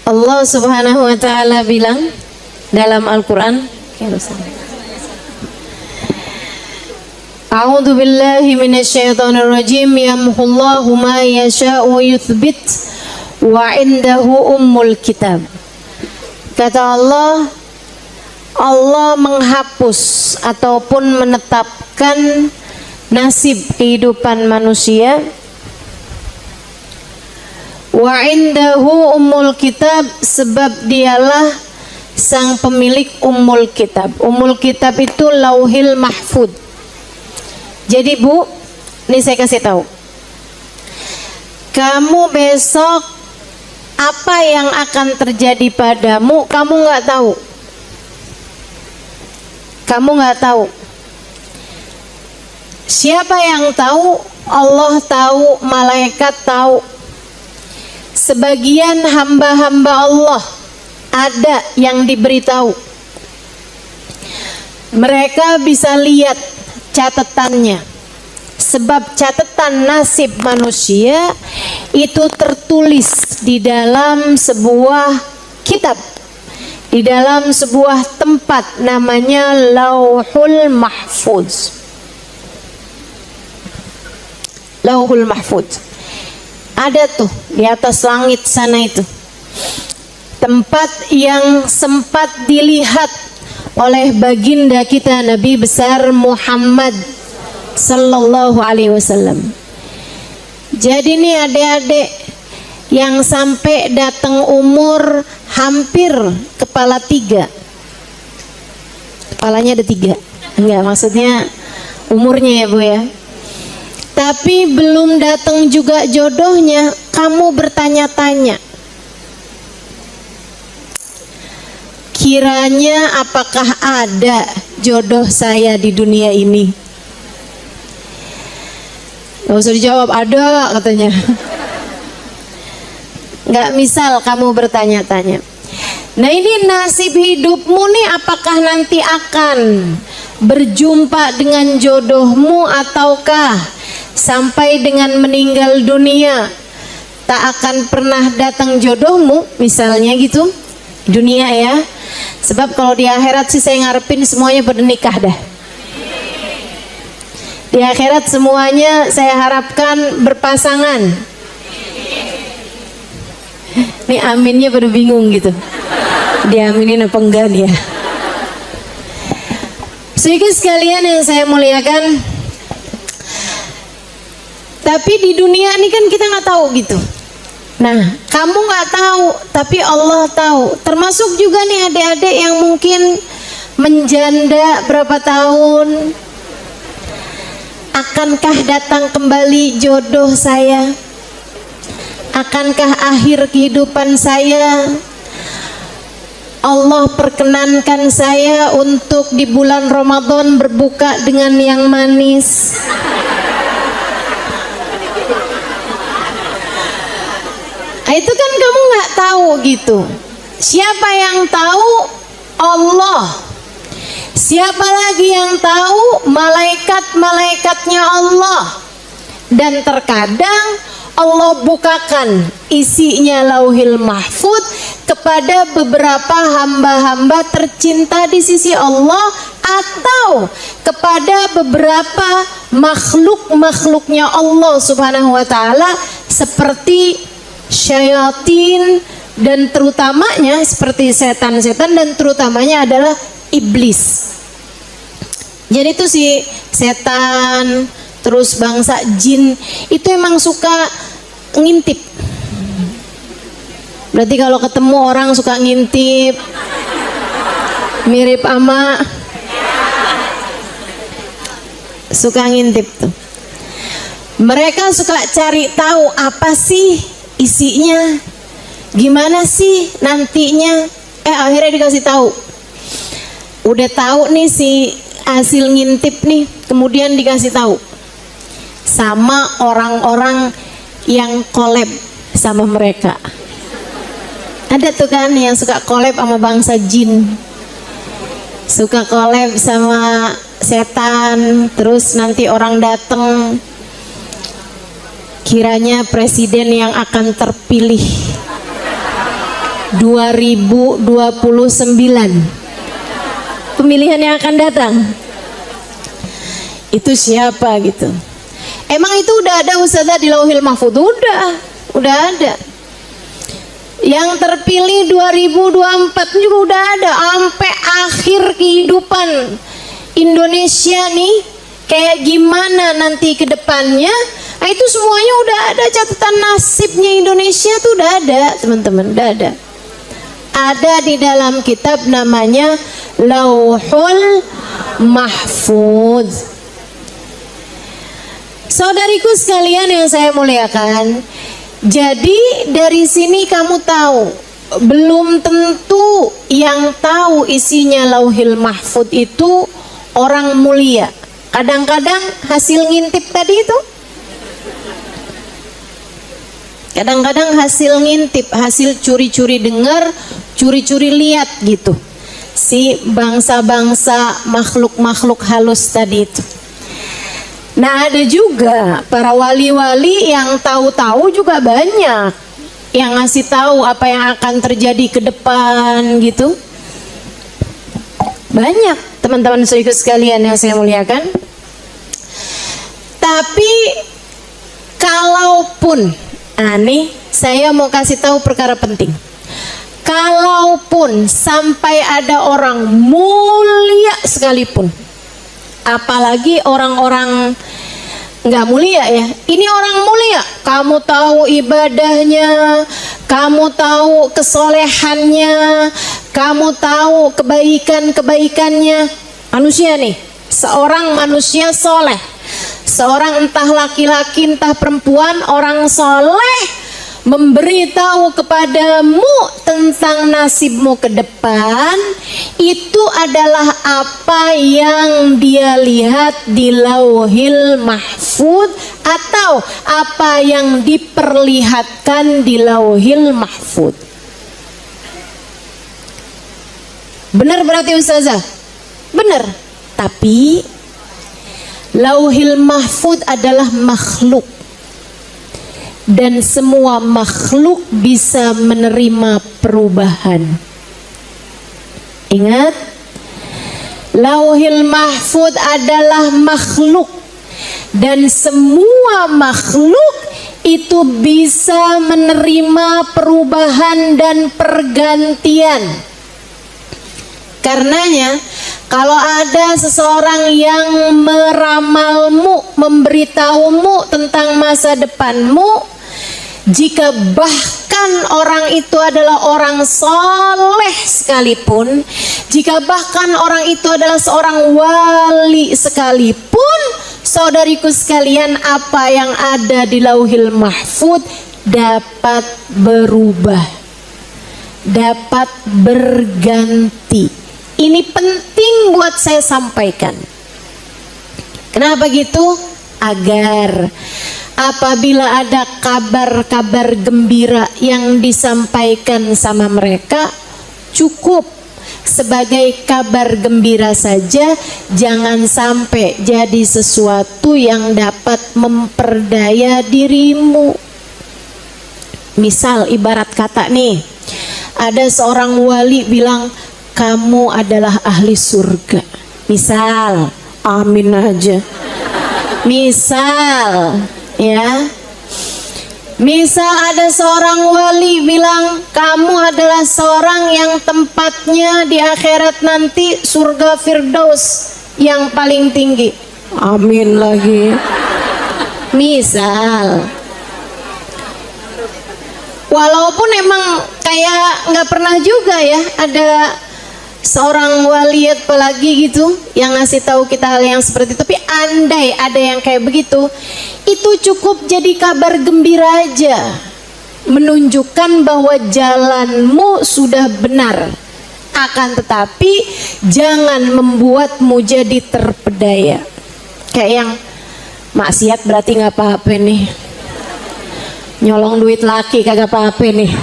Allah Subhanahu wa taala bilang dalam Al-Qur'an, A'udzu billahi minasyaitonir rajim, yamhullahu ma yasha'u wa yuthbit wa 'indahu ummul kitab. Kata Allah, Allah menghapus ataupun menetapkan nasib kehidupan manusia. Wa indahu ummul kitab, sebab dialah sang pemilik ummul kitab. Ummul kitab itu lauhil mahfud. Jadi Bu, ini saya kasih tahu. Kamu besok apa yang akan terjadi padamu, kamu nggak tahu. Kamu nggak tahu. Siapa yang tahu? Allah tahu, malaikat tahu. Sebagian hamba-hamba Allah ada yang diberitahu. Mereka bisa lihat catatannya. Sebab catatan nasib manusia itu tertulis di dalam sebuah kitab, di dalam sebuah tempat namanya Lauhul Mahfuz. Lauhul Mahfuz. Ada tuh di atas langit sana itu. Tempat yang sempat dilihat oleh baginda kita Nabi besar Muhammad sallallahu alaihi wasallam. Jadi nih adik-adik yang sampai datang umur hampir kepala 3. Kepalanya ada 3. Enggak, maksudnya umurnya ya Bu ya. Tapi belum datang juga jodohnya, kamu bertanya-tanya, kiranya apakah ada jodoh saya di dunia ini? Gak usah dijawab, ada katanya. Gak misal kamu bertanya-tanya. Nah ini nasib hidupmu nih, apakah nanti akan berjumpa dengan jodohmu ataukah sampai dengan meninggal dunia tak akan pernah datang jodohmu, misalnya gitu, dunia ya. Sebab kalau di akhirat sih saya ngarepin semuanya bernikah dah. Di akhirat semuanya saya harapkan berpasangan. Nih aminnya pada bingung gitu, diaminin apa enggak dia. Sedikit sekalian yang saya muliakan, tapi di dunia ini kan kita nggak tahu gitu. Nah, kamu nggak tahu, tapi Allah tahu. Termasuk juga nih adik-adik yang mungkin menjanda berapa tahun. Akankah datang kembali jodoh saya? Akankah akhir kehidupan saya Allah perkenankan saya untuk di bulan Ramadan berbuka dengan yang manis? Itu kan kamu nggak tahu gitu. Siapa yang tahu? Allah. Siapa lagi yang tahu? Malaikat-malaikatnya Allah. Dan terkadang Allah bukakan isinya Lauhil Mahfud kepada beberapa hamba-hamba tercinta di sisi Allah, atau kepada beberapa makhluk-makhluknya Allah Subhanahu wa taala seperti syayatin, dan terutamanya seperti setan-setan, dan terutamanya adalah iblis. Jadi itu si setan, terus bangsa jin itu emang suka ngintip. Berarti kalau ketemu orang suka ngintip, mirip ama, suka ngintip tuh. Mereka suka cari tahu apa sih isinya, gimana sih nantinya. Akhirnya dikasih tahu. Udah tahu nih si hasil ngintip nih, kemudian dikasih tahu sama orang-orang yang collab sama mereka. Ada tuh kan yang suka collab sama bangsa jin, suka collab sama setan, terus nanti orang datang kiranya presiden yang akan terpilih 2029 pemilihan yang akan datang. Itu siapa gitu? Emang itu udah ada Ustazah di Lauhil Mahfudz? Udah ada. Yang terpilih 2024 juga udah ada, sampai akhir kehidupan Indonesia nih kayak gimana nanti ke depannya. Nah, itu semuanya udah ada, catatan nasibnya Indonesia tuh udah ada, teman-teman, udah ada. Ada di dalam kitab namanya Lauhul Mahfudz. Saudariku sekalian yang saya muliakan, jadi dari sini kamu tahu, belum tentu yang tahu isinya Lauhil Mahfudz itu orang mulia. Kadang-kadang hasil ngintip tadi itu, kadang-kadang hasil ngintip, hasil curi-curi dengar, curi-curi lihat gitu, si bangsa-bangsa makhluk-makhluk halus tadi itu. Nah, ada juga para wali-wali yang tahu-tahu juga banyak, yang ngasih tahu apa yang akan terjadi ke depan gitu. Banyak teman-teman saudaraku sekalian yang saya muliakan. Tapi kalaupun nih saya mau kasih tahu perkara penting. Kalaupun sampai ada orang mulia sekalipun, apalagi orang-orang nggak mulia ya, ini orang mulia, kamu tahu ibadahnya, kamu tahu kesolehannya, kamu tahu kebaikan-kebaikannya, manusia nih, seorang manusia soleh, seorang entah laki-laki entah perempuan, orang soleh memberitahu kepadamu tentang nasibmu ke depan, itu adalah apa yang dia lihat di Lauhil Mahfudz atau apa yang diperlihatkan di Lauhil Mahfudz. Benar berarti Ustazah? Benar. Tapi Lauhil Mahfudz adalah makhluk, dan semua makhluk bisa menerima perubahan. Ingat, Lauhil Mahfudz adalah makhluk, dan semua makhluk itu bisa menerima perubahan dan pergantian. Karenanya, kalau ada seseorang yang meramalmu, memberitahumu tentang masa depanmu, jika bahkan orang itu adalah orang soleh sekalipun, jika bahkan orang itu adalah seorang wali sekalipun, saudariku sekalian, apa yang ada di Lauhil Mahfudz dapat berubah, dapat berganti. Ini penting buat saya sampaikan. Kenapa gitu? Agar apabila ada kabar-kabar gembira yang disampaikan sama mereka, cukup sebagai kabar gembira saja, jangan sampai jadi sesuatu yang dapat memperdaya dirimu. Misal ibarat kata nih, ada seorang wali bilang, kamu adalah ahli surga. Misal, amin aja. Misal, ya. Misal ada seorang wali bilang, kamu adalah seorang yang tempatnya di akhirat nanti surga Firdaus yang paling tinggi. Amin lagi. Misal. Walaupun emang kayak nggak pernah juga ya ada seorang wali apalagi gitu yang ngasih tahu kita hal yang seperti itu, tapi andai ada yang kayak begitu, itu cukup jadi kabar gembira aja, menunjukkan bahwa jalanmu sudah benar. Akan tetapi jangan membuatmu jadi terpedaya. Kayak yang maksiat berarti nggak apa-apa nih, nyolong duit laki kagak apa-apa nih,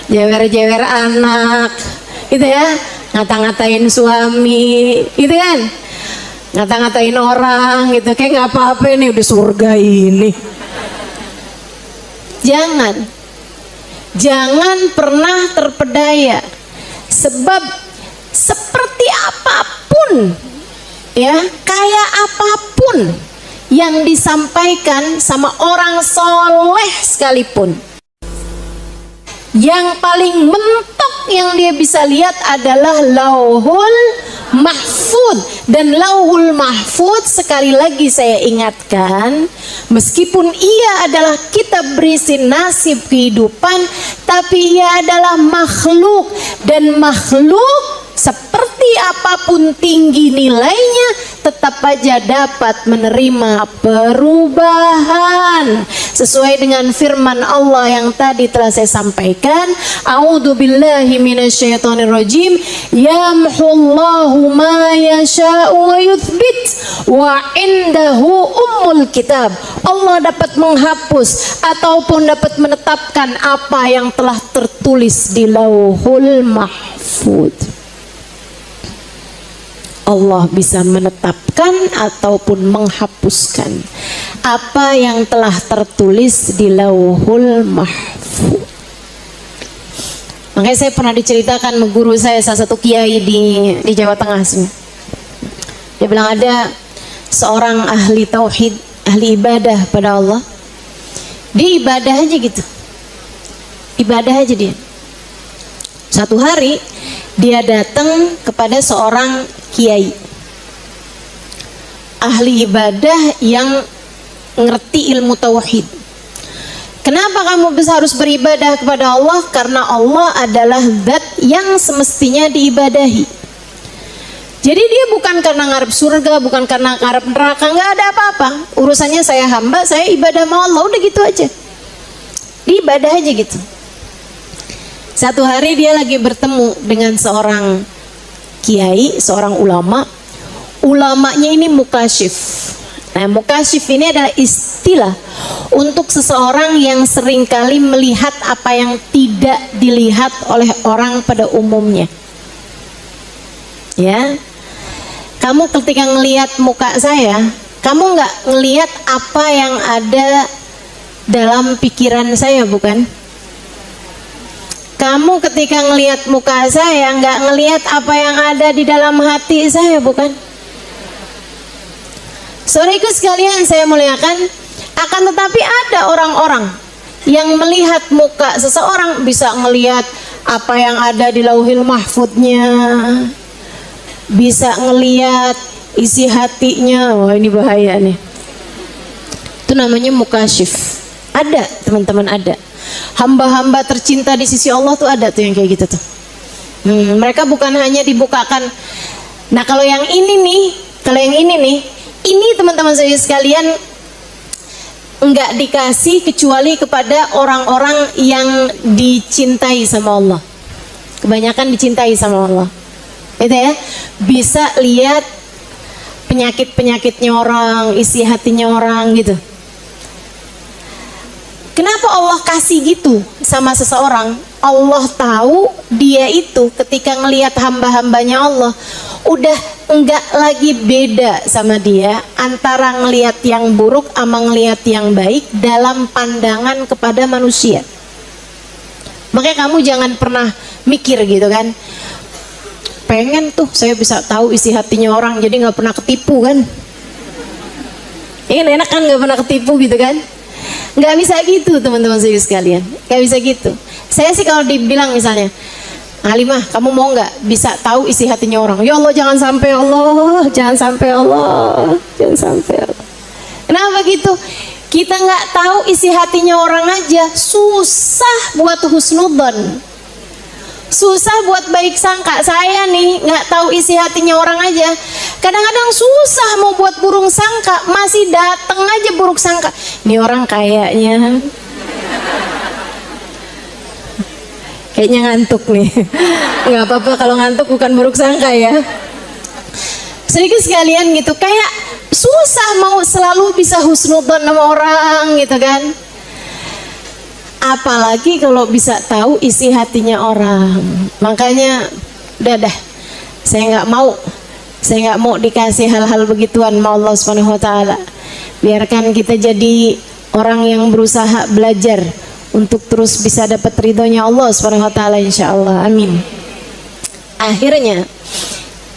jewer-jewer anak gitu ya, ngata-ngatain suami gitu kan, ngata-ngatain orang gitu, kayak nggak apa-apa nih, udah surga ini. Jangan, Jangan pernah terpedaya, sebab seperti apapun ya, kayak apapun yang disampaikan sama orang soleh sekalipun, yang paling mentok yang dia bisa lihat adalah Lauhul Mahfud. Dan Lauhul Mahfud, sekali lagi saya ingatkan, meskipun ia adalah kitab berisi nasib kehidupan, tapi ia adalah makhluk, dan makhluk seperti apapun tinggi nilainya tetap aja dapat menerima perubahan sesuai dengan firman Allah yang tadi telah saya sampaikan. A'udzubillahi minasyaitonirrajim. Yamhullahu ma yasha'u wa yuthbit wa indahu ummul kitab. Allah dapat menghapus ataupun dapat menetapkan apa yang telah tertulis di Lauhul Mahfud. Allah bisa menetapkan ataupun menghapuskan apa yang telah tertulis di Lauhul Mahfud. Makanya saya pernah diceritakan guru saya, salah satu kiai di Jawa Tengah sini. Dia bilang ada seorang ahli tauhid, ahli ibadah pada Allah. Dia ibadah aja gitu. Ibadah aja dia. Satu hari dia datang kepada seorang kiai ahli ibadah yang ngerti ilmu tauhid. Kenapa kamu bisa harus beribadah kepada Allah? Karena Allah adalah zat yang semestinya diibadahi. Jadi dia bukan karena ngarep surga, bukan karena ngarep neraka, nggak ada apa-apa. Urusannya saya hamba, saya ibadah sama Allah, udah gitu aja. Diibadah aja gitu. Satu hari dia lagi bertemu dengan seorang kiai, seorang ulama. Ulamanya ini mukasyif. Nah, mukasyif ini adalah istilah untuk seseorang yang seringkali melihat apa yang tidak dilihat oleh orang pada umumnya. Ya, kamu ketika ngelihat muka saya, kamu nggak ngelihat apa yang ada dalam pikiran saya, bukan? Kamu ketika ngelihat muka saya nggak ngelihat apa yang ada di dalam hati saya, bukan? Saudaraku sekalian saya muliakan, akan tetapi ada orang-orang yang melihat muka seseorang bisa ngelihat apa yang ada di Lauhul Mahfudnya, bisa ngelihat isi hatinya. Wah, ini bahaya nih. Itu namanya mukasyif. Ada teman-teman, ada. Hamba-hamba tercinta di sisi Allah tuh ada tuh yang kayak gitu tuh. Mereka bukan hanya dibukakan. Nah, kalau yang ini nih, ini teman-teman saya sekalian enggak dikasih kecuali kepada orang-orang yang dicintai sama Allah. Kebanyakan dicintai sama Allah. Itu ya, bisa lihat penyakit-penyakitnya orang, isi hatinya orang gitu. Kenapa Allah kasih gitu sama seseorang? Allah tahu dia itu ketika ngelihat hamba-hambanya Allah udah enggak lagi beda sama dia antara ngelihat yang buruk sama ngelihat yang baik dalam pandangan kepada manusia. Makanya kamu jangan pernah mikir gitu kan, pengen tuh saya bisa tahu isi hatinya orang jadi nggak pernah ketipu kan. Ini enak kan, nggak pernah ketipu gitu kan. Nggak bisa gitu teman-teman saya sekalian, nggak bisa gitu. Saya sih kalau dibilang misalnya, Halimah kamu mau nggak bisa tahu isi hatinya orang? Ya Allah jangan sampai, Allah jangan sampai, Allah jangan sampai. Kenapa gitu? Kita nggak tahu isi hatinya orang aja susah buat husnudzon, susah buat baik sangka. Saya nih nggak tahu isi hatinya orang aja, kadang-kadang susah mau buat buruk sangka, masih dateng aja buruk sangka. Ini orang kayaknya ngantuk nih. Nggak apa-apa kalau ngantuk, bukan buruk sangka ya. Sedikit sekalian gitu, kayak susah mau selalu bisa husnudzon sama orang gitu kan. Apalagi kalau bisa tahu isi hatinya orang. Makanya udah saya nggak mau dikasih hal-hal begituan sama Allah Subhanahu wa taala. Biarkan kita jadi orang yang berusaha belajar untuk terus bisa dapat ridhonya Allah Subhanahu wa taala insyaallah. Amin. Akhirnya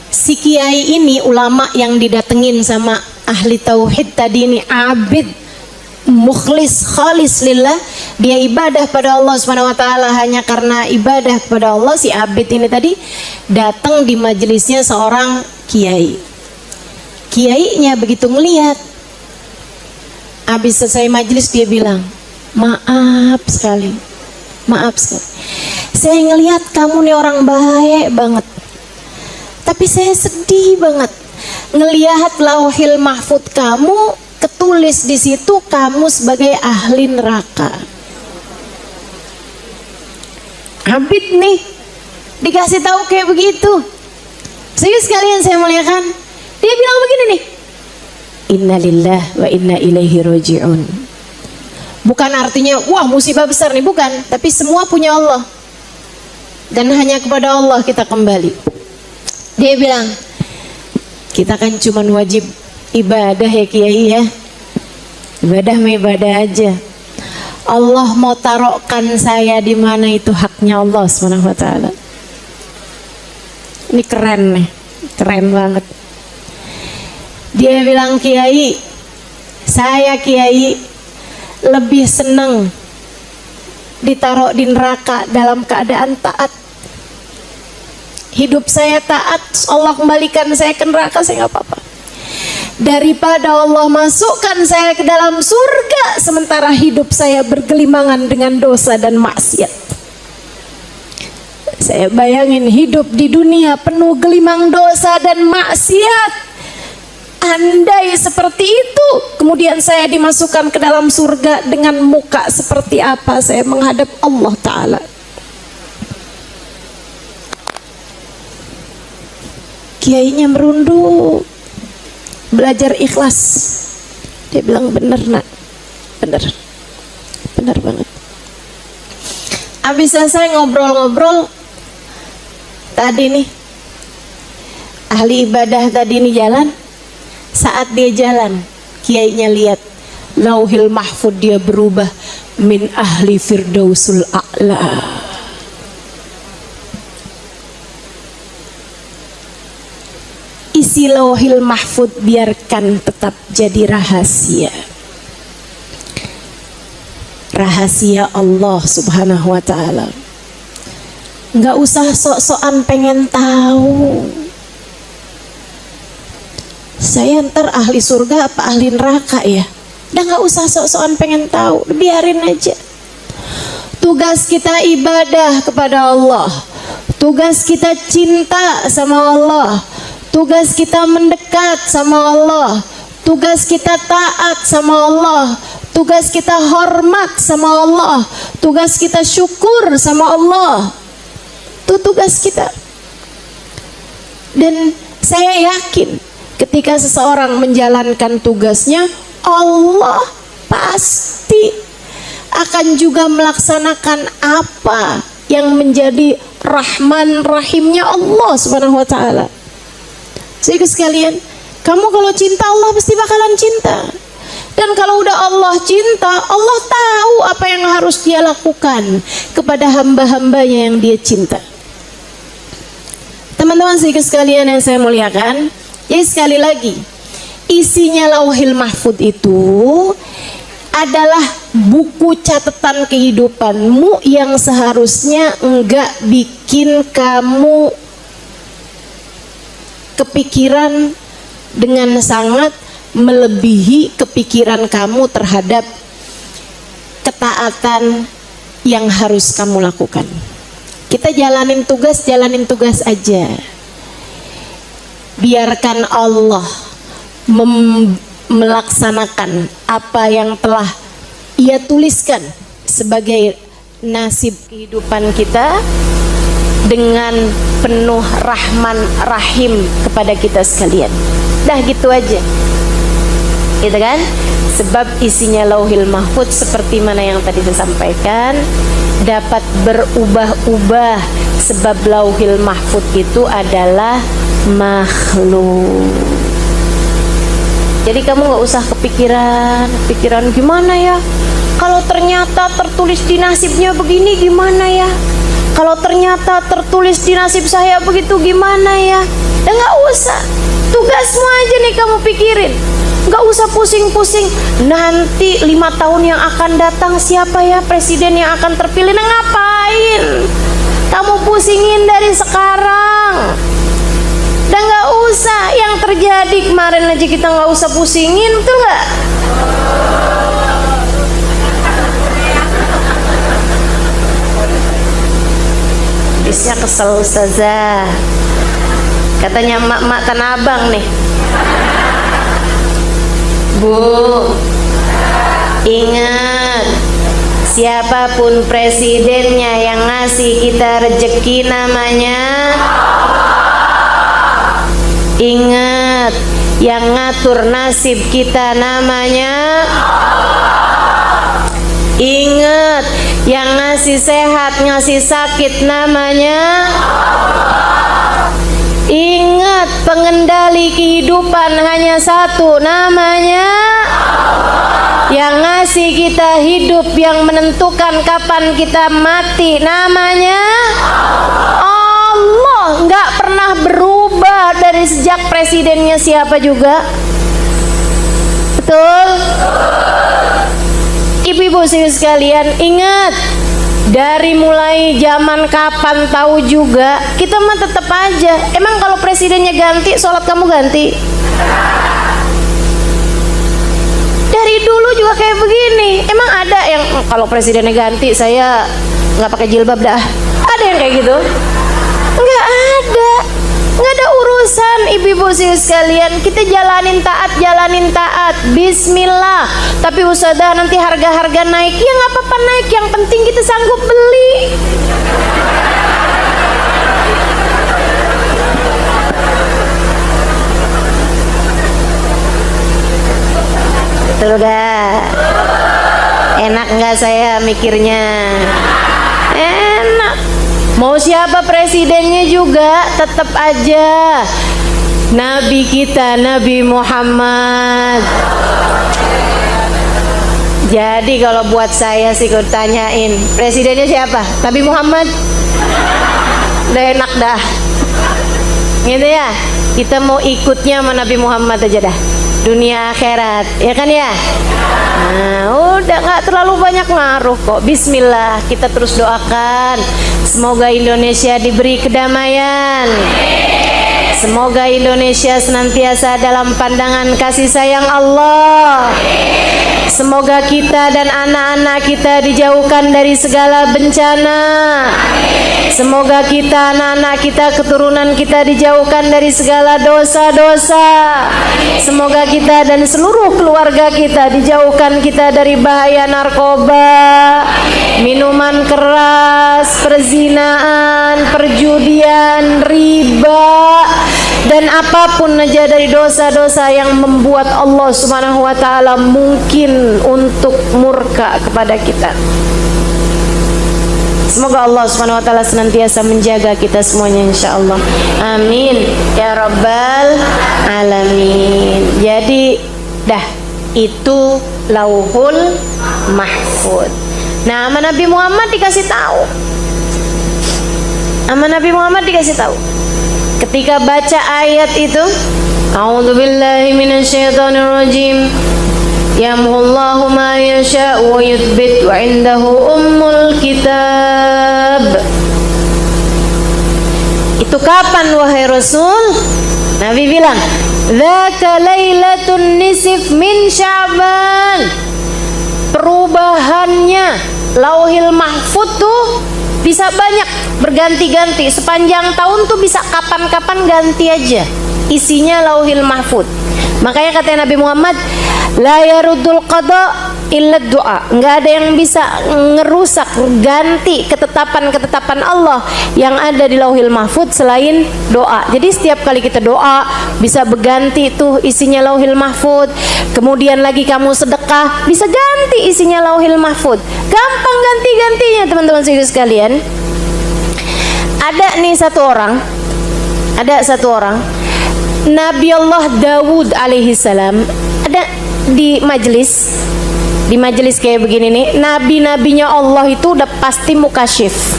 si kiai ini, ulama yang didatengin sama ahli tauhid tadi ini, abid mukhlis khalis lillah, dia ibadah pada Allah Subhanahu wa taala hanya karena ibadah kepada Allah. Si abid ini tadi datang di majelisnya seorang kiai. Kiainya begitu melihat, habis selesai majelis dia bilang, maaf sekali, saya ngelihat kamu nih orang baik banget, tapi saya sedih banget ngelihat lauhil mahfud kamu ketulis di situ kamu sebagai ahli neraka. Abid nih dikasih tahu kayak begitu. Serius sekalian saya muliakan, dia bilang begini nih, innalillah wa inna ilaihi raji'un. Bukan artinya wah musibah besar nih, bukan, tapi semua punya Allah dan hanya kepada Allah kita kembali. Dia bilang, kita kan cuman wajib ibadah ya kiai ya, ibadah mah ibadah aja. Allah mau taruhkan saya di mana itu haknya Allah Subhanahu wa taala. Ini keren nih, keren banget. Dia bilang, kiai, saya kiai lebih senang ditaruh di neraka dalam keadaan taat. Hidup saya taat, Allah kembalikan saya ke neraka, saya nggak apa-apa, daripada Allah masukkan saya ke dalam surga sementara hidup saya bergelimangan dengan dosa dan maksiat. Saya bayangin hidup di dunia penuh gelimang dosa dan maksiat. Andai seperti itu, kemudian saya dimasukkan ke dalam surga, dengan muka seperti apa saya menghadap Allah Ta'ala. Kiainya merunduk, belajar ikhlas. Dia bilang, bener nak, bener banget. Habis selesai ngobrol-ngobrol tadi nih, ahli ibadah tadi nih jalan. Saat dia jalan, kiainya lihat lauhil mahfud dia berubah min ahli firdausul a'la. Isi lauhil mahfud biarkan tetap jadi rahasia. Rahasia Allah Subhanahu wa ta'ala. Nggak usah sok-sokan pengen tahu, saya ntar ahli surga apa ahli neraka ya. Udah nggak usah sok-sokan pengen tahu, biarin aja. Tugas kita ibadah kepada Allah, tugas kita cinta sama Allah, tugas kita mendekat sama Allah, tugas kita taat sama Allah, tugas kita hormat sama Allah, tugas kita syukur sama Allah. Itu tugas kita. Dan saya yakin ketika seseorang menjalankan tugasnya, Allah pasti akan juga melaksanakan apa yang menjadi Rahman Rahimnya Allah Subhanahu wa ta'ala. Jadi sekalian, kamu kalau cinta Allah pasti bakalan cinta. Dan kalau udah Allah cinta, Allah tahu apa yang harus dia lakukan kepada hamba-hambanya yang dia cinta. Teman-teman sekalian yang saya muliakan, jadi sekali lagi, isinya lauhil mahfud itu adalah buku catatan kehidupanmu yang seharusnya enggak bikin kamu kepikiran dengan sangat melebihi kepikiran kamu terhadap ketaatan yang harus kamu lakukan. Kita jalanin tugas aja. Biarkan Allah melaksanakan apa yang telah Ia tuliskan sebagai nasib kehidupan kita dengan penuh Rahman Rahim kepada kita sekalian. Dah gitu aja, gitu kan? Sebab isinya lauhil mahfud seperti mana yang tadi saya sampaikan, dapat berubah-ubah sebab lauhil mahfud itu adalah makhluk. Jadi kamu nggak usah kepikiran gimana ya Kalau ternyata tertulis di nasibnya begini gimana ya? Kalau ternyata tertulis di nasib saya begitu gimana ya? Ya nggak usah. Tugasmu aja nih kamu pikirin. Nggak usah pusing-pusing. Nanti 5 tahun yang akan datang siapa ya presiden yang akan terpilih? Nah, ngapain? Kamu pusingin dari sekarang. Dan nggak usah yang terjadi kemarin aja kita nggak usah pusingin, betul nggak? Bisnya kesel ustazah. Katanya emak-emak Tanah Abang nih. Bu, ingat, siapapun presidennya yang ngasih kita rezeki namanya. Ingat, yang ngatur nasib kita namanya. Ingat, yang ngasih sehat, ngasih sakit namanya. Ingat, pengendali kehidupan hanya satu namanya. Yang ngasih kita hidup, yang menentukan kapan kita mati namanya Allah. Nggak pernah berubah dari sejak presidennya siapa juga. Betul? Ibu-ibu sekalian, ingat, dari mulai zaman kapan tahu juga, kita mah tetap aja. Emang kalau presidennya ganti, sholat kamu ganti? Dari dulu juga kayak begini. Emang ada yang kalau presidennya ganti saya nggak pakai jilbab dah? Ada yang kayak gitu? Nggak ada. Nggak ada urusan ibu-ibu sekalian. Kita jalanin taat, bismillah. Tapi ustazah nanti harga-harga naik. Ya nggak apa-apa naik, yang penting kita sanggup beli. Betul gak? Enak nggak saya mikirnya? Enak. Mau siapa presidennya juga tetap aja Nabi kita, Nabi Muhammad. Jadi kalau buat saya sih, kalau tanyain presidennya siapa? Nabi Muhammad. Udah enak dah. Gitu ya. Kita mau ikutnya sama Nabi Muhammad aja dah. Dunia akhirat, ya kan ya? Nah, udah nggak terlalu banyak ngaruh kok. Bismillah, kita terus doakan. Semoga Indonesia diberi kedamaian. Semoga Indonesia senantiasa dalam pandangan kasih sayang Allah. Semoga kita dan anak-anak kita dijauhkan dari segala bencana. Semoga kita, anak-anak kita, keturunan kita dijauhkan dari segala dosa-dosa. Semoga kita dan seluruh keluarga kita dijauhkan kita dari bahaya narkoba, minuman keras, perzinaan, perjudian, riba, dan apapun aja dari dosa-dosa yang membuat Allah Subhanahu wa taala mungkin untuk murka kepada kita. Semoga Allah Subhanahu wa taala senantiasa menjaga kita semuanya insyaallah. Amin ya rabbal alamin. Jadi dah itu Lauhul Mahfuz. Nah, sama Nabi Muhammad dikasih tahu. Sama Nabi Muhammad dikasih tahu. Ketika baca ayat itu, A'udzubillahi minasyaitonirrajim. Yamhullahu ma yasha'u wa yuthbit wa indahu ummul kitab. Itu kapan wahai Rasul? Nabi bilang, dzaka lailatun nisf min Sya'ban. Perubahannya Lauhil Mahfuz tuh bisa banyak, berganti-ganti. Sepanjang tahun tuh bisa kapan-kapan ganti aja isinya Lauhil Mahfuz. Makanya kata Nabi Muhammad, la yarudul qada illa doa. Nggak ada yang bisa ngerusak, ganti ketetapan-ketetapan Allah yang ada di Lauhil Mahfuz selain doa. Jadi setiap kali kita doa bisa berganti tuh isinya Lauhil Mahfuz. Kemudian lagi kamu sedekah bisa ganti isinya Lauhil Mahfuz. Gampang ganti-gantinya teman-teman sekalian. Ada nih satu orang Nabi Allah Dawud alaihi salam ada di majelis. di majelis kayak begini nih, nabi-nabinya Allah itu udah pasti mukasyif.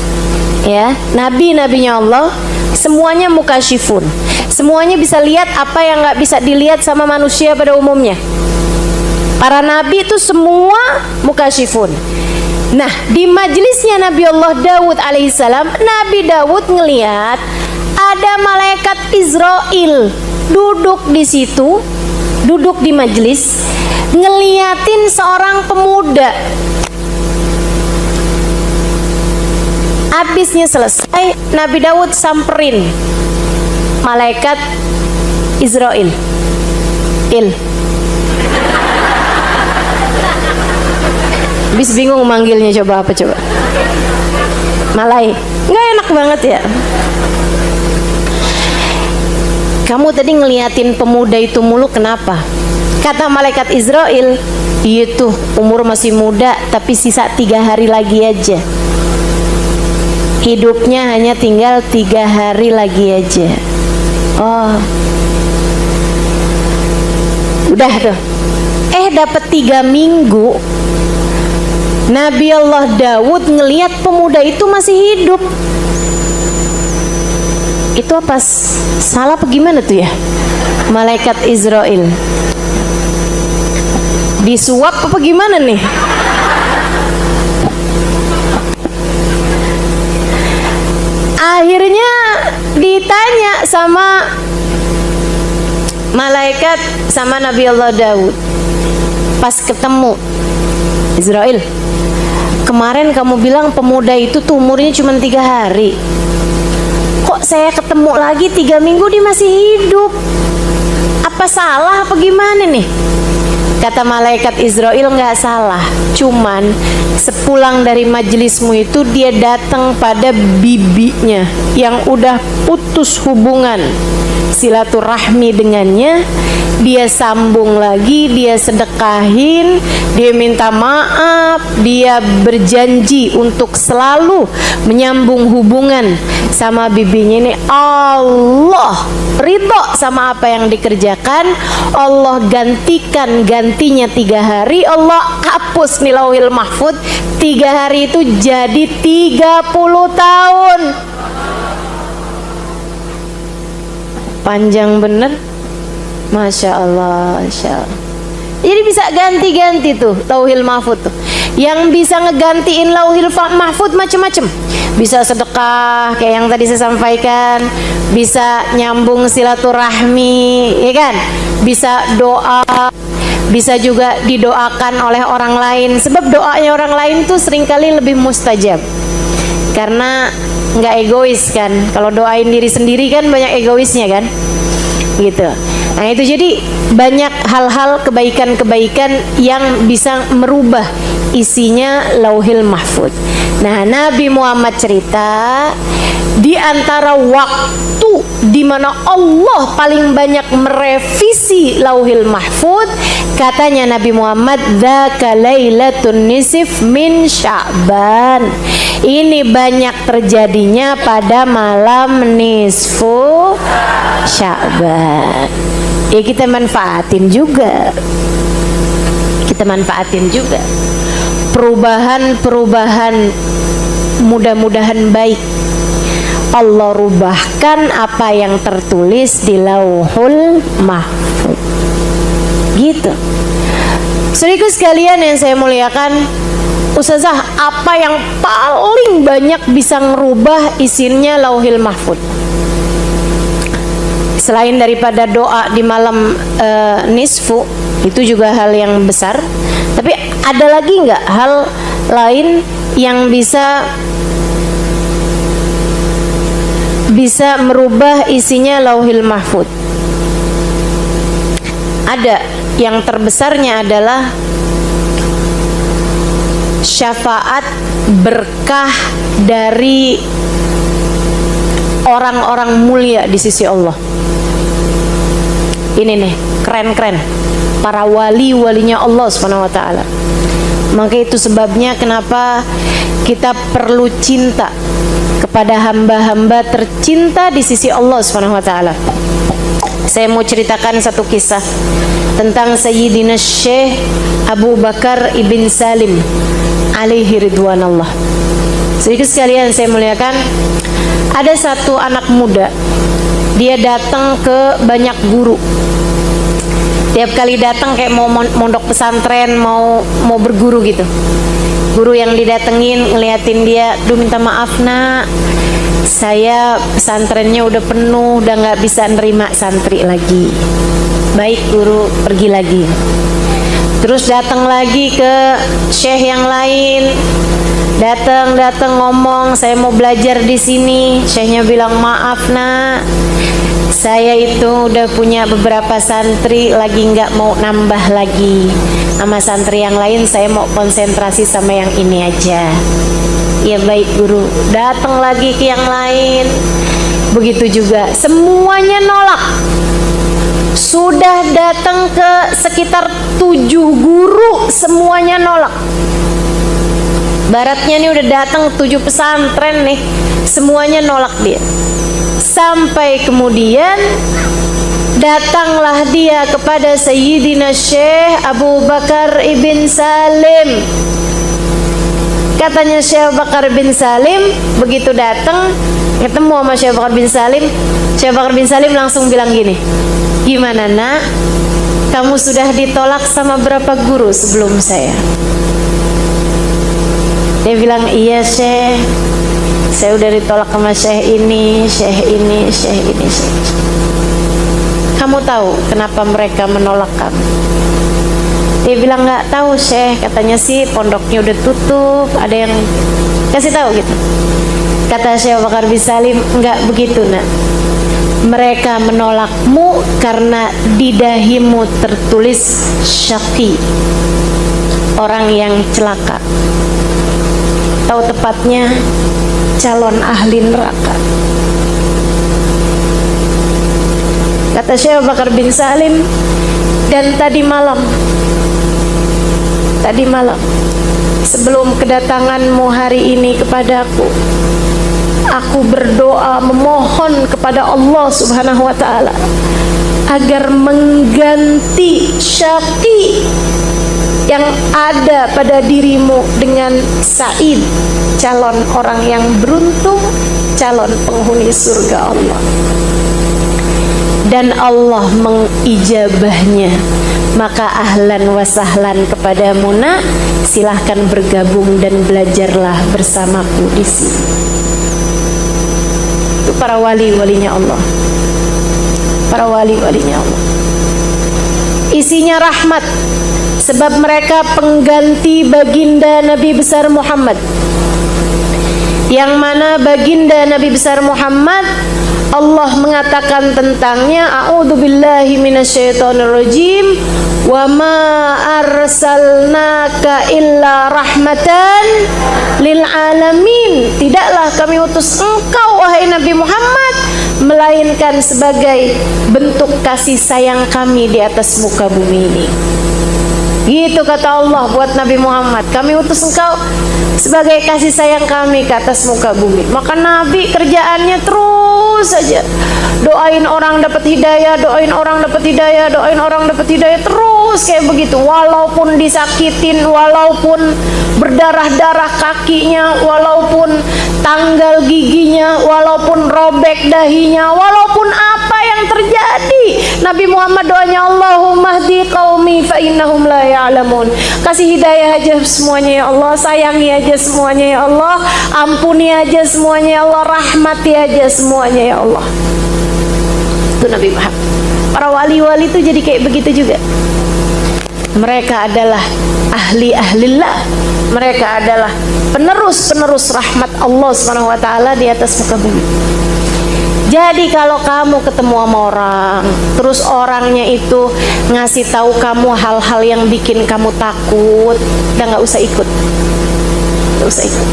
Ya, nabi-nabinya Allah semuanya mukasyifun. Semuanya bisa lihat apa yang nggak bisa dilihat sama manusia pada umumnya. Para nabi itu semua mukasyifun. Nah, di majelisnya Nabi Allah Daud alaihissalam, Nabi Daud ngelihat ada malaikat Israel duduk di situ, duduk di majelis, ngeliatin seorang pemuda. Habisnya selesai, Nabi Daud samperin malaikat Israel. Habis bingung manggilnya, coba apa coba? Malai. Nggak enak banget ya. Kamu tadi ngeliatin pemuda itu mulu, kenapa? Kata malaikat Israel, iya tuh umur masih muda, tapi sisa 3 hari lagi aja. Hidupnya hanya tinggal 3 hari lagi aja. Oh, udah tuh. Dapat 3 minggu, Nabi Allah Daud ngeliat pemuda itu masih hidup. Itu apa salah apa gimana tuh ya? Malaikat Israel disuap apa gimana nih? Akhirnya ditanya sama malaikat sama Nabi Allah Daud pas ketemu, Israel, kemarin kamu bilang pemuda itu tuh umurnya cuma 3 hari. Kok saya ketemu lagi 3 minggu dia masih hidup? Apa salah apa gimana nih? Kata malaikat Israel, nggak salah, cuman sepulang dari majelismu itu dia datang pada bibinya yang udah putus hubungan silaturahmi dengannya, dia sambung lagi, dia sedekahin, dia minta maaf, dia berjanji untuk selalu menyambung hubungan sama bibinya ini. Allah ridho sama apa yang dikerjakan, Allah gantinya 3 hari, Allah hapus nih lauhil mahfud, 3 hari itu jadi 30 tahun. Panjang bener, Masya Allah, Masya Allah. Jadi bisa ganti-ganti tuh lauhil mahfud tuh. Yang bisa ngegantiin lauhil mahfud macem-macem. Bisa sedekah kayak yang tadi saya sampaikan, bisa nyambung silaturahmi, ya kan? Bisa doa, bisa juga didoakan oleh orang lain. Sebab doanya orang lain tuh seringkali lebih mustajab. Karena nggak egois kan. Kalau doain diri sendiri kan banyak egoisnya kan, gitu. Nah itu jadi banyak hal-hal kebaikan-kebaikan yang bisa merubah isinya lauhil mahfud. Nah, Nabi Muhammad cerita di antara waktu di mana Allah paling banyak merevisi lauhil mahfud, katanya Nabi Muhammad, dzaka lailatun nisf min Sya'ban. Ini banyak terjadinya pada malam nisfu Sya'ban. Ya kita manfaatin juga. Kita manfaatin juga. Perubahan-perubahan mudah-mudahan baik. Allah rubahkan apa yang tertulis di lauhul mahfud. Gitu. Saudaraku sekalian yang saya muliakan, Ustazah, apa yang paling banyak bisa ngerubah isinya lauhil mahfud? Selain daripada doa di malam nisfu, itu juga hal yang besar. Tapi ada lagi nggak hal lain yang bisa merubah isinya lauhil mahfud? Ada. Yang terbesarnya adalah syafaat berkah dari orang-orang mulia di sisi Allah. Ini nih, keren-keren. Para wali-walinya Allah Subhanahu wa taala. Maka itu sebabnya kenapa kita perlu cinta kepada hamba-hamba tercinta di sisi Allah Subhanahu wa taala. Saya mau ceritakan satu kisah tentang Sayyidina Syekh Abu Bakar Ibn Salim alaihi ridwanallah. Sedikit sekalian saya muliakan, ada satu anak muda, dia datang ke banyak guru. Tiap kali datang kayak mau mondok pesantren, mau berguru gitu. Guru yang didatengin ngeliatin dia, "Duh, minta maaf nak, saya pesantrennya udah penuh, udah nggak bisa nerima santri lagi." "Baik guru, pergi lagi." Terus datang lagi ke syekh yang lain, datang ngomong, "Saya mau belajar di sini." Syekhnya bilang, "Maaf nak, saya itu udah punya beberapa santri, lagi nggak mau nambah lagi sama santri yang lain, saya mau konsentrasi sama yang ini aja." "Ya baik guru." Datang lagi ke yang lain, begitu juga, semuanya nolak. Sudah datang ke sekitar 7 guru, semuanya nolak. Baratnya nih udah datang 7 pesantren nih, semuanya nolak dia. Sampai kemudian datanglah dia kepada Sayyidina Syekh Abu Bakar Ibn Salim. Katanya Syekh Abu Bakar bin Salim, begitu datang ketemu sama Syekh Abu Bakar bin Salim, Syekh Abu Bakar bin Salim langsung bilang gini, "Gimana nak, kamu sudah ditolak sama berapa guru sebelum saya?" Dia bilang, "Iya Syekh, saya udah ditolak sama Syekh ini, Syekh ini, Syekh ini, Syekh." "Kamu tahu kenapa mereka menolak kamu?" Dia bilang, "Nggak tahu Syekh, katanya sih pondoknya udah tutup, ada yang kasih tahu gitu." Kata Syekh Abu Bakar bin Salim, "Nggak begitu nak, mereka menolakmu karena di dahimu tertulis syaqi, orang yang celaka, atau tepatnya calon ahli neraka." Kata Syekh Abu Bakar bin Salim, "Dan tadi malam sebelum kedatanganmu hari ini kepadaku, aku berdoa memohon kepada Allah Subhanahu wa taala agar mengganti syaqi yang ada pada dirimu dengan Sa'id, calon orang yang beruntung, calon penghuni surga Allah." Dan Allah mengijabahnya. Maka ahlan wa sahlan kepadamu nak, silahkan bergabung dan belajarlah bersamaku di sini. Itu para wali-walinya Allah, para wali-walinya Allah. Isinya rahmat, sebab mereka pengganti baginda Nabi besar Muhammad, yang mana baginda Nabi besar Muhammad Allah mengatakan tentangnya, "A'udzubillahi minasyaitonirrajim, wa ma arsalnaka illa rahmatan lil alamin." Tidaklah kami utus engkau wahai Nabi Muhammad melainkan sebagai bentuk kasih sayang kami di atas muka bumi ini. Gitu kata Allah buat Nabi Muhammad, "Kami utus engkau sebagai kasih sayang kami ke atas muka bumi." Maka Nabi kerjaannya terus saja doain orang dapat hidayah, doain orang dapat hidayah, doain orang dapat hidayah, terus kayak begitu. Walaupun disakitin, walaupun berdarah-darah kakinya, walaupun tanggal giginya, walaupun robek dahinya, walaupun apa yang terjadi, Nabi Muhammad doanya, "Allahumma hdi qaumi fa innahum la ya'lamun." Kasih hidayah aja semuanya ya Allah, sayangi aja semuanya ya Allah, ampuni aja semuanya ya Allah, rahmati aja semuanya ya Allah. Itu Nabi Muhammad. Para wali-wali itu jadi kayak begitu juga. Mereka adalah ahli-ahlillah, mereka adalah penerus-penerus rahmat Allah Subhanahu wa taala di atas muka bumi. Jadi kalau kamu ketemu sama orang, terus orangnya itu ngasih tahu kamu hal-hal yang bikin kamu takut, udah nggak usah ikut, nggak usah ikut.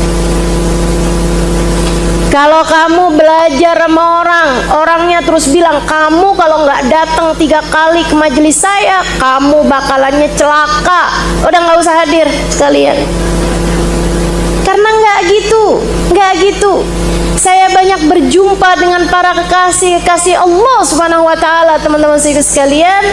Kalau kamu belajar sama orang, orangnya terus bilang, "Kamu kalau nggak datang 3 kali ke majelis saya, kamu bakalannya celaka," udah nggak usah hadir sekalian. Karena nggak gitu. Saya banyak berjumpa dengan para kekasih Allah Subhanahu wa taala, teman-teman sekalian,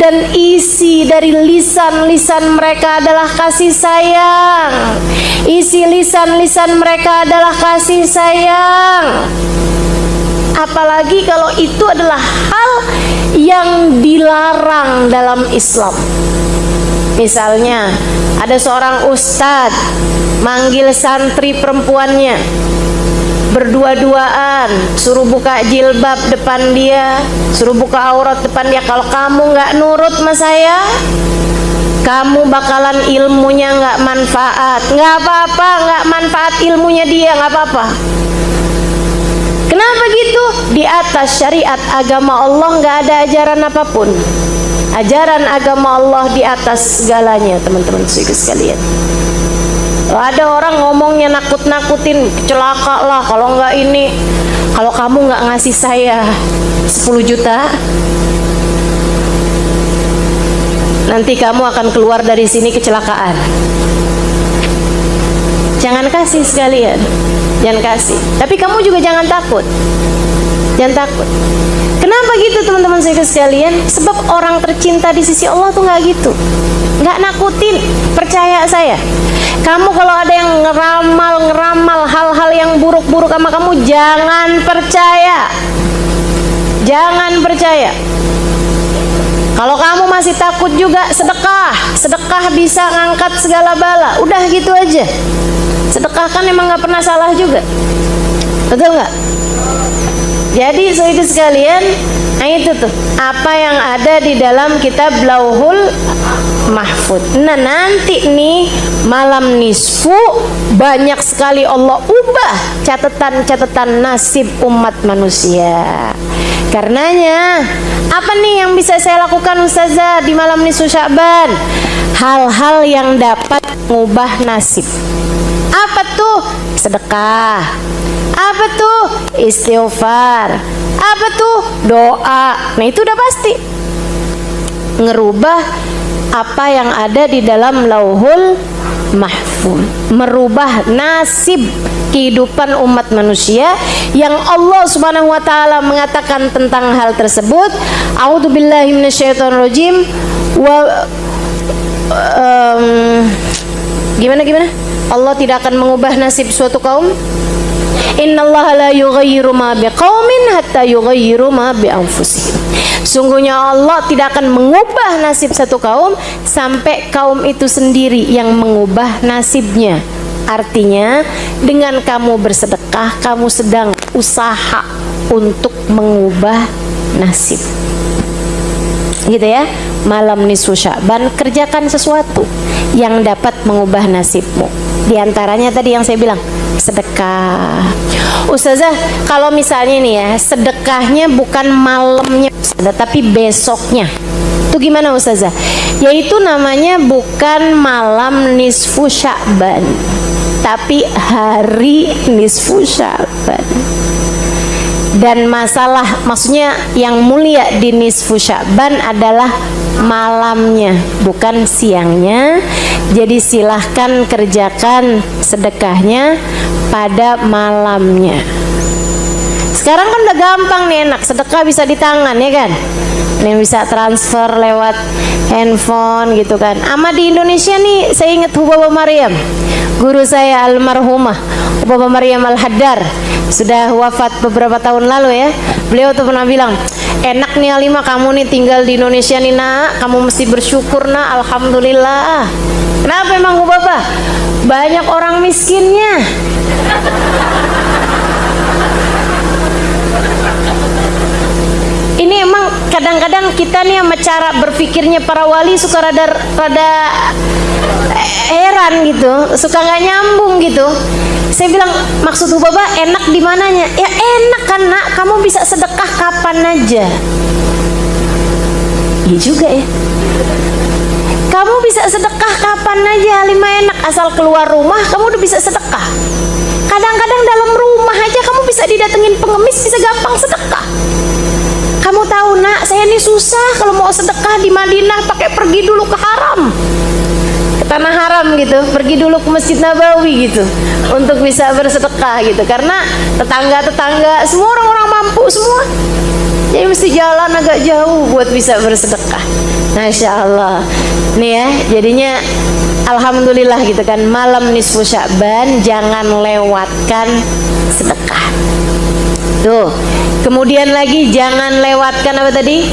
dan isi dari lisan-lisan mereka adalah kasih sayang. Isi lisan-lisan mereka adalah kasih sayang. Apalagi kalau itu adalah hal yang dilarang dalam Islam. Misalnya ada seorang ustadz manggil santri perempuannya, berdua-duaan, suruh buka jilbab depan dia, suruh buka aurat depan dia. Kalau kamu nggak nurut sama saya, kamu bakalan ilmunya nggak manfaat. Nggak apa-apa, nggak manfaat ilmunya dia, nggak apa-apa. Kenapa gitu? Di atas syariat agama Allah nggak ada ajaran apapun. Ajaran agama Allah di atas segalanya, teman-teman sekalian. Kalau ada orang ngomongnya nakut-nakutin, celaka lah kalau nggak ini, kalau kamu nggak ngasih saya 10 juta, nanti kamu akan keluar dari sini kecelakaan. Jangan kasih sekalian, jangan kasih. Tapi kamu juga jangan takut, jangan takut. Kenapa gitu teman-teman saya sekalian? Sebab orang tercinta di sisi Allah tuh nggak gitu, nggak nakutin. Percaya saya, kamu kalau ada yang ngeramal hal-hal yang buruk-buruk sama kamu, jangan percaya, jangan percaya. Kalau kamu masih takut juga, sedekah bisa ngangkat segala bala. Udah gitu aja. Sedekah kan emang nggak pernah salah juga, betul nggak? Jadi saudara sekalian, nah itu tuh apa yang ada di dalam kitab Lauhul Mahfud. Nah nanti nih malam nisfu banyak sekali Allah ubah catatan nasib umat manusia. Karenanya apa nih yang bisa saya lakukan Ustazah di malam nisfu Sya'ban? Hal-hal yang dapat mengubah nasib. Apa tuh? Sedekah. Apa tuh? Istighfar. Apa tuh? Doa. Nah itu udah pasti ngerubah apa yang ada di dalam Lauhul Mahfuz, merubah nasib kehidupan umat manusia yang Allah Subhanahu wa taala mengatakan tentang hal tersebut. A'udzubillahi minasyaitonirrajim. Gimana? Allah tidak akan mengubah nasib suatu kaum. Innallaha la yughayyiru ma biqaumin hatta yughayyiru ma bi anfusihim. Sungguhnya Allah tidak akan mengubah nasib satu kaum sampai kaum itu sendiri yang mengubah nasibnya. Artinya dengan kamu bersedekah, kamu sedang usaha untuk mengubah nasib. Gitu ya. Malam nisfu Sya'ban, kerjakan sesuatu yang dapat mengubah nasibmu. Di antaranya tadi yang saya bilang, sedekah. Ustazah, kalau misalnya nih ya, sedekahnya bukan malamnya, tapi besoknya. Itu gimana Ustazah? Yaitu namanya bukan malam nisfu Sya'ban, tapi hari nisfu Sya'ban. Dan maksudnya yang mulia di nisfu Sya'ban adalah malamnya, bukan siangnya. Jadi silahkan kerjakan sedekahnya pada malamnya. Sekarang kan udah gampang nih, enak, sedekah bisa di tangan ya kan. Ini bisa transfer lewat handphone gitu kan. Ama di Indonesia nih, saya ingat Hubaba Maryam, guru saya almarhumah Hubaba Maryam Al-Haddar, sudah wafat beberapa tahun lalu ya. Beliau tuh pernah bilang, enak nih Alimah, kamu nih tinggal di Indonesia nih nak, kamu mesti bersyukur nak, alhamdulillah. Kenapa emang Hubaba? Banyak orang miskinnya. Ini emang kadang-kadang kita nih sama cara berpikirnya para wali suka rada heran gitu, suka nggak nyambung gitu. Saya bilang, maksud Hubaba enak di mananya? Ya enak kan nak, kamu bisa sedekah kapan aja. Iya juga ya. Kamu bisa sedekah kapan aja, Halimah, enak, asal keluar rumah kamu udah bisa sedekah. Kadang-kadang dalam rumah aja kamu bisa didatengin pengemis, bisa gampang sedekah. Kamu tahu nak, saya ini susah kalau mau sedekah di Madinah pakai pergi dulu ke haram. tanah haram gitu, pergi dulu ke Masjid Nabawi gitu untuk bisa bersedekah gitu, karena tetangga-tetangga semua orang-orang mampu semua, jadi mesti jalan agak jauh buat bisa bersedekah. Masya Allah nih ya, jadinya alhamdulillah gitu kan, malam nisfu Sya'ban jangan lewatkan sedekah tuh. Kemudian lagi jangan lewatkan apa tadi?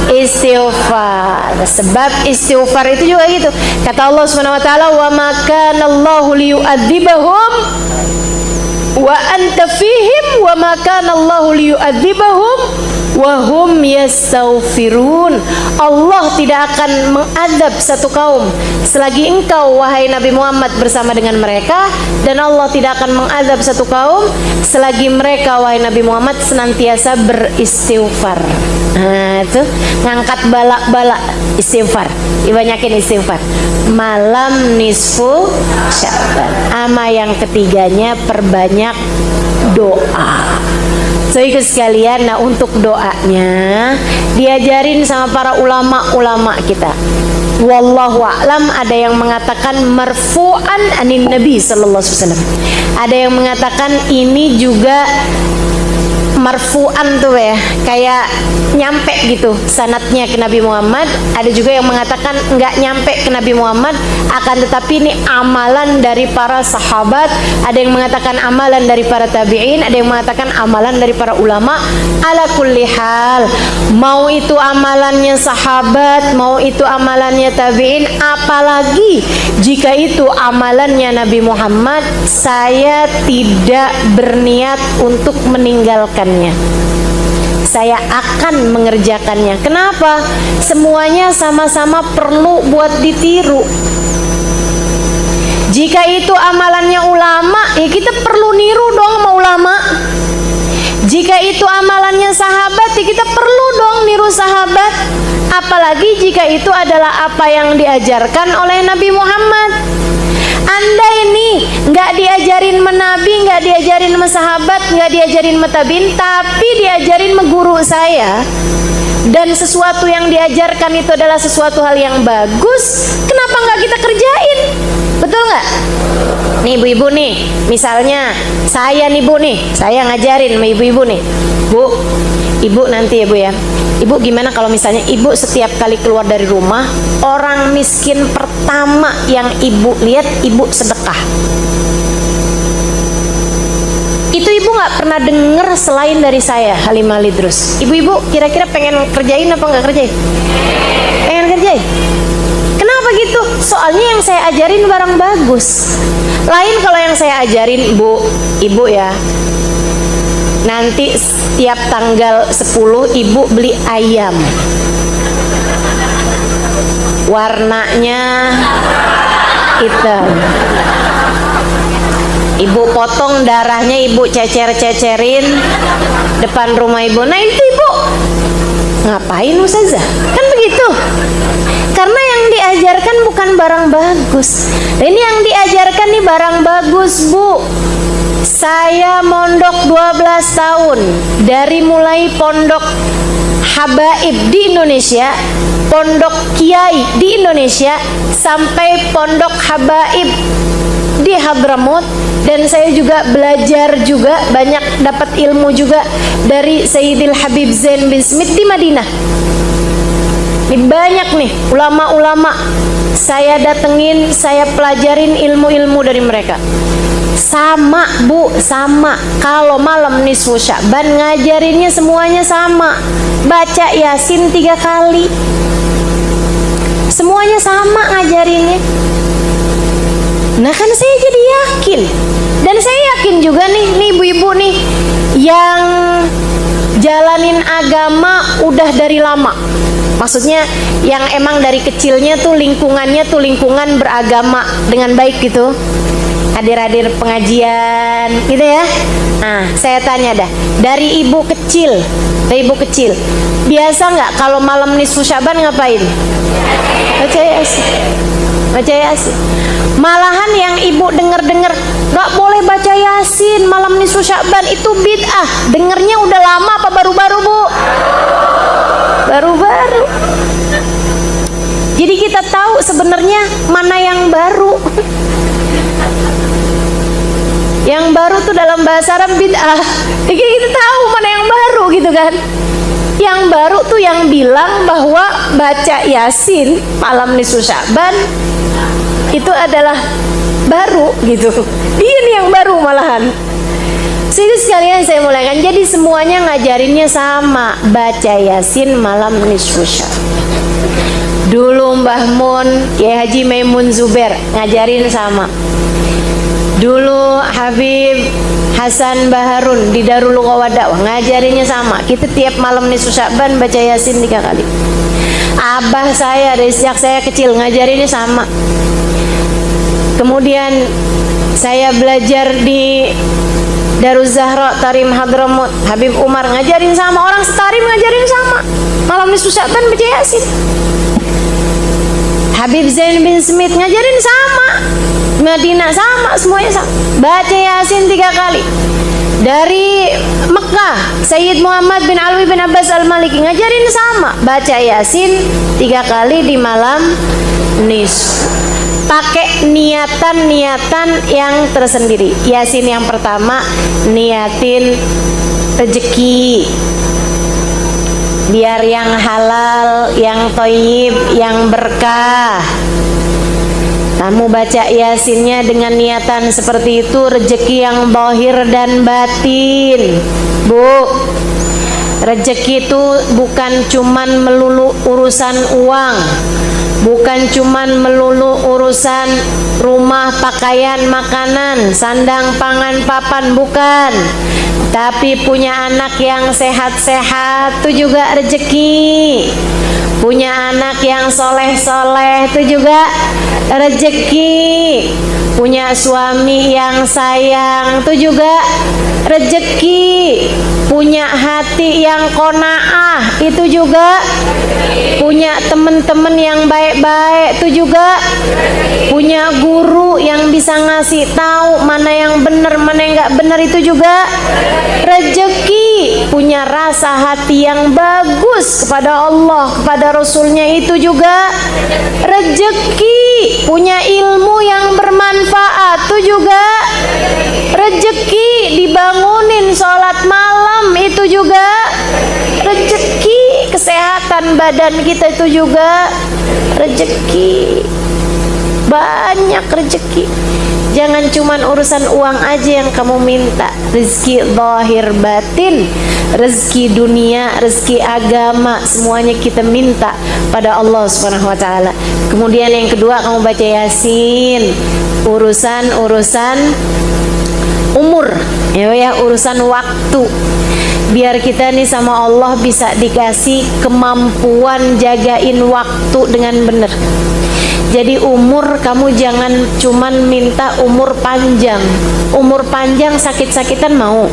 Istighfar. Sebab istighfar itu juga gitu, kata Allah Subhanahu wa taala, wa ma kana Allahu liyu'adzibahum wa anta fihim wa ma kana Allahu liyu'adzibahum wa hum yastaghfirun. Allah tidak akan mengadab satu kaum selagi engkau wahai Nabi Muhammad bersama dengan mereka, dan Allah tidak akan mengadab satu kaum selagi mereka wahai Nabi Muhammad senantiasa beristighfar. Nah, itu ngangkat balak-balak istighfar, dibanyakin istighfar. Malam nisfu Sya'ban. Ama yang ketiganya, perbanyak doa. So ikut sekalian, nah untuk doanya diajarin sama para ulama-ulama kita. Wallahu a'lam, ada yang mengatakan marfu'an anin Nabi sallallahu alaihi wasallam. Ada yang mengatakan ini juga marfu'an tuh ya, kayak nyampe gitu sanadnya ke Nabi Muhammad. Ada juga yang mengatakan nggak nyampe ke Nabi Muhammad, akan tetapi ini amalan dari para sahabat. Ada yang mengatakan amalan dari para tabi'in, ada yang mengatakan amalan dari para ulama. Ala kulli hal, mau itu amalannya sahabat, mau itu amalannya tabi'in, apalagi jika itu amalannya Nabi Muhammad, saya tidak berniat untuk meninggalkan. Saya akan mengerjakannya. Kenapa? Semuanya sama-sama perlu buat ditiru. Jika itu amalannya ulama, ya kita perlu niru dong sama ulama. Jika itu amalannya sahabat, ya kita perlu dong niru sahabat. Apalagi jika itu adalah apa yang diajarkan oleh Nabi Muhammad. Anda ini nggak diajarin sama Nabi, nggak diajarin sama sahabat, nggak diajarin sama tabiin, tapi diajarin sama guru saya. Dan sesuatu yang diajarkan itu adalah sesuatu hal yang bagus. Kenapa nggak kita kerjain? Betul nggak? Nih ibu-ibu nih, misalnya saya nih bu nih, saya ngajarin sama ibu-ibu nih, bu, ibu nanti ya bu ya. Ibu gimana kalau misalnya ibu setiap kali keluar dari rumah, orang miskin pertama yang ibu lihat, ibu sedekah. Itu ibu nggak pernah denger selain dari saya, Halimah Lidrus. Ibu-ibu kira-kira pengen kerjain apa nggak kerjain? Pengen kerjain. Kenapa gitu? Soalnya yang saya ajarin barang bagus. Lain kalau yang saya ajarin, bu, ibu ya, nanti setiap tanggal 10 ibu beli ayam, warnanya hitam, ibu potong darahnya, ibu cecer-cecerin depan rumah ibu. Nah itu ibu ngapain Ustazah? Kan begitu. Karena yang diajarkan bukan barang bagus. Ini yang diajarkan nih barang bagus, bu. Saya mondok 12 tahun, dari mulai pondok habaib di Indonesia, pondok kiai di Indonesia, sampai pondok habaib di Hadramut. Dan saya juga belajar juga, banyak dapat ilmu juga dari Sayyidil Habib Zain bin Smith di Madinah. Ini banyak nih ulama-ulama saya datengin, saya pelajarin ilmu-ilmu dari mereka. Sama bu, sama. Kalau malam nisfu Sya'ban ngajarinnya semuanya sama. Baca Yasin 3 kali. Semuanya sama ngajarinnya. Nah kan saya jadi yakin. Dan saya yakin juga nih ibu-ibu nih yang jalanin agama udah dari lama. Maksudnya yang emang dari kecilnya tuh lingkungannya tuh lingkungan beragama dengan baik gitu, hadir-hadir pengajian gitu ya. Nah saya tanya dah, dari ibu kecil biasa nggak kalau malam nisfu Sya'ban ngapain? Baca Yasin. Malahan yang ibu dengar nggak boleh baca Yasin malam nisfu Sya'ban, itu bid'ah. Dengernya udah lama apa baru-baru bu? Baru-baru. Jadi kita tahu sebenarnya mana yang baru. Yang baru tuh dalam bahasa Arab bid'ah. Jadi kita tahu mana yang baru gitu kan. Yang baru tuh yang bilang bahwa baca Yasin malam nisfu Sya'ban itu adalah baru gitu. Dia nih yang baru malahan. Jadi sekalian saya mulaikan. Jadi semuanya ngajarinnya sama, baca Yasin malam nisfu Sya'ban. Dulu Mbah Mun, Kiai Haji Maimun Zubair ngajarin sama. Dulu Habib Hasan Baharun di Darul Qawadawah ngajarinnya sama. Kita tiap malam nisfu Sya'ban baca Yasin 3 kali. Abah saya dari sejak saya kecil ngajarinnya sama. Kemudian saya belajar di Daruz Zahra Tarim Hadramut, Habib Umar ngajarin sama. Orang setarim ngajarin sama. Malam nisfu Sya'ban baca Yasin. Habib Zain bin Smith ngajarin sama. Madinah sama, semuanya sama. Baca Yasin 3 kali. Dari Mekah, Sayyid Muhammad bin Alwi bin Abbas Al-Maliki ngajarin sama. Baca Yasin 3 kali di malam nisfu. Pakai niatan-niatan yang tersendiri. Yasin yang pertama niatin rezeki, biar yang halal, yang thayyib, yang berkah. Kamu baca Yasinnya dengan niatan seperti itu, rezeki yang zahir dan batin. Bu, rezeki itu bukan cuman melulu urusan uang, bukan cuman melulu urusan rumah, pakaian, makanan, sandang, pangan, papan, bukan. Tapi punya anak yang sehat-sehat itu juga rezeki. Punya anak yang soleh-soleh itu juga rezeki. Punya suami yang sayang itu juga rezeki. Punya hati yang qanaah itu juga. Punya teman-teman yang baik-baik itu juga. Punya guru yang bisa ngasih tahu mana yang benar, mana yang nggak benar itu juga rezeki. Punya rasa hati yang bagus kepada Allah, kepada Rasulnya itu juga rezeki. Punya ilmu yang bermanfaat itu juga rezeki. Dibangunin sholat malam itu juga rezeki. Kesehatan badan kita itu juga rezeki. Banyak rezeki. Jangan cuman urusan uang aja yang kamu minta. Rezeki zahir batin, rezeki dunia, rezeki agama, semuanya kita minta pada Allah Subhanahu wa taala. Kemudian yang kedua, kamu baca Yasin. Urusan umur, ya, urusan waktu. Biar kita nih sama Allah bisa dikasih kemampuan jagain waktu dengan benar. Jadi umur kamu jangan cuman minta umur panjang. Umur panjang sakit-sakitan mau?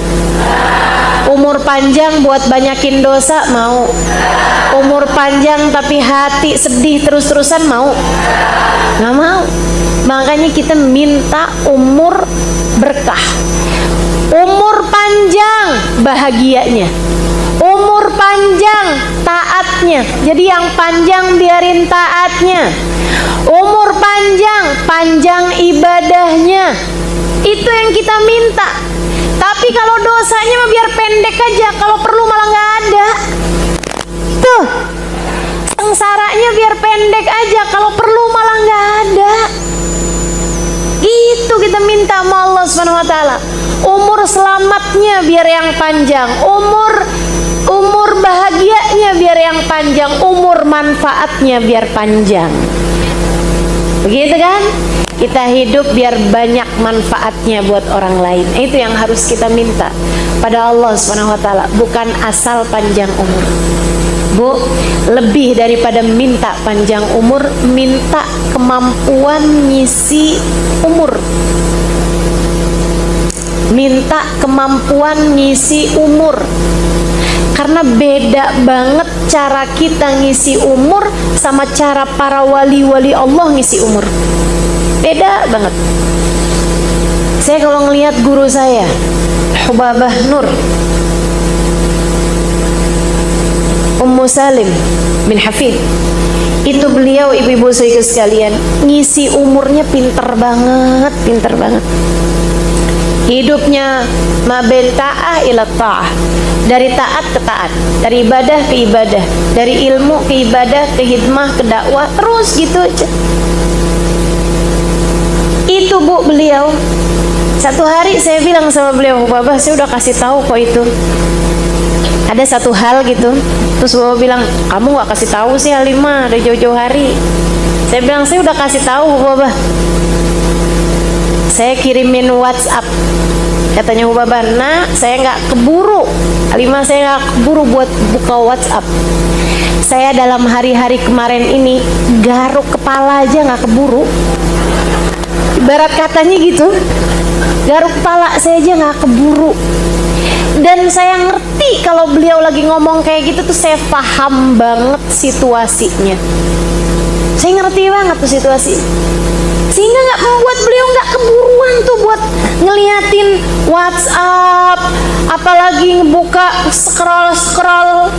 Umur panjang buat banyakin dosa mau? Umur panjang tapi hati sedih terus-terusan mau? Nggak mau. Makanya kita minta umur berkah. Umur panjang bahagianya. Umur panjang taatnya. Jadi yang panjang biarin taatnya. Umur panjang ibadahnya. Itu yang kita minta. Tapi kalau dosanya mah biar pendek aja, kalau perlu malah nggak ada. Tuh, sengsaranya biar pendek aja, kalau perlu malah nggak ada. Itu kita minta sama Allah Subhanahu wa taala. Umur selamatnya biar yang panjang, umur bahagianya biar yang panjang, umur manfaatnya biar panjang. Begitu kan? Kita hidup biar banyak manfaatnya buat orang lain. Itu yang harus kita minta pada Allah Subhanahu wa taala, bukan asal panjang umur. Bu, lebih daripada minta panjang umur, minta kemampuan ngisi umur. Minta kemampuan ngisi umur. Karena beda banget cara kita ngisi umur sama cara para wali-wali Allah ngisi umur. Beda banget. Saya kalau ngelihat guru saya, Hubabah Nur, Ummu Salim bin Hafid, Itu beliau, ibu-ibu saudara sekalian, ngisi umurnya pinter banget, pinter banget. Hidupnya maben ta'ah ila ta'ah, dari taat ke taat, dari ibadah ke ibadah, dari ilmu ke ibadah, ke hidmah, ke dakwah, terus gitu aja. Itu bu beliau. Satu hari saya bilang sama beliau, Bapak saya udah kasih tahu kok itu. Ada satu hal gitu, terus Bapak bilang, kamu gak kasih tahu sih Halimah dari jauh-jauh hari. Saya bilang, saya udah kasih tahu Bapak. Saya kirimin WhatsApp. Katanya Bapak, nah saya nggak keburu, Halimah saya nggak keburu buat buka WhatsApp. Saya dalam hari-hari kemarin ini garuk kepala aja nggak keburu. Ibarat katanya gitu, garuk kepala saya aja nggak keburu. Dan saya ngerti kalau beliau lagi ngomong kayak gitu tuh saya paham banget situasinya. Saya ngerti banget tuh situasi. Sehingga nggak membuat beliau nggak keburuan tuh buat ngeliatin WhatsApp, apalagi ngebuka scroll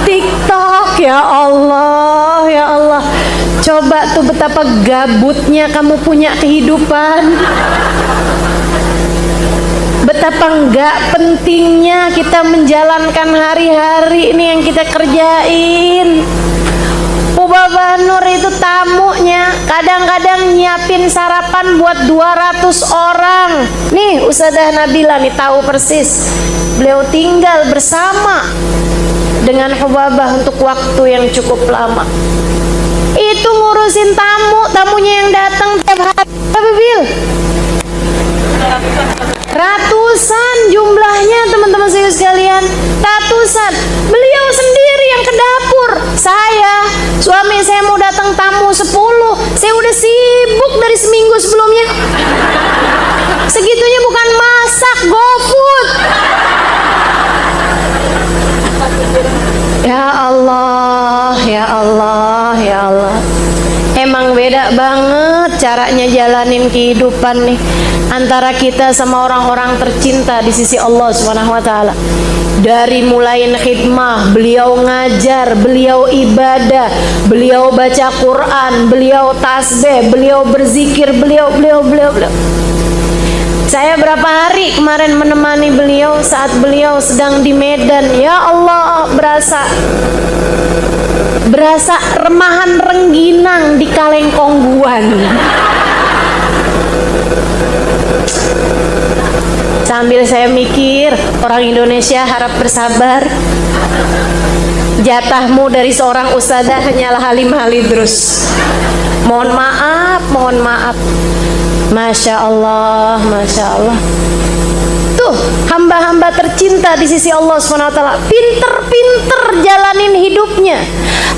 TikTok. Ya Allah, ya Allah. Coba tuh betapa gabutnya kamu punya kehidupan. Betapa nggak pentingnya kita menjalankan hari-hari ini yang kita kerjain. Bapak Nur itu tamunya kadang-kadang nyiapin sarapan buat 200 orang. Nih Ustazah Nabila nih tahu persis. Beliau tinggal bersama dengan Hubabah untuk waktu yang cukup lama. Itu ngurusin tamunya yang datang tiap hari. Tapi Bil, ratusan jumlahnya teman-teman saya sekalian, ratusan. Beliau sendiri yang ke dapur. Suami saya mau datang tamu 10, saya udah sibuk dari seminggu sebelumnya. Segitunya bukan masak, GoFood. Ya Allah, ya Allah, ya Allah. Emang beda banget caranya jalanin kehidupan nih antara kita sama orang-orang tercinta di sisi Allah Subhanahu wa taala. Dari mulai khidmah, beliau ngajar, beliau ibadah, beliau baca Quran, beliau tasbih, beliau berzikir, beliau. Saya berapa hari kemarin menemani beliau saat beliau sedang di Medan. Ya Allah, berasa remahan rengginang di Kalengkongguan. Sambil saya mikir, orang Indonesia harap bersabar. Jatahmu dari seorang ustazah hanyalah Halimah Lidrus. Mohon maaf, mohon maaf. Masya Allah, Masya Allah. Tuh, hamba-hamba tercinta di sisi Allah SWT, pinter-pinter jalanin hidupnya.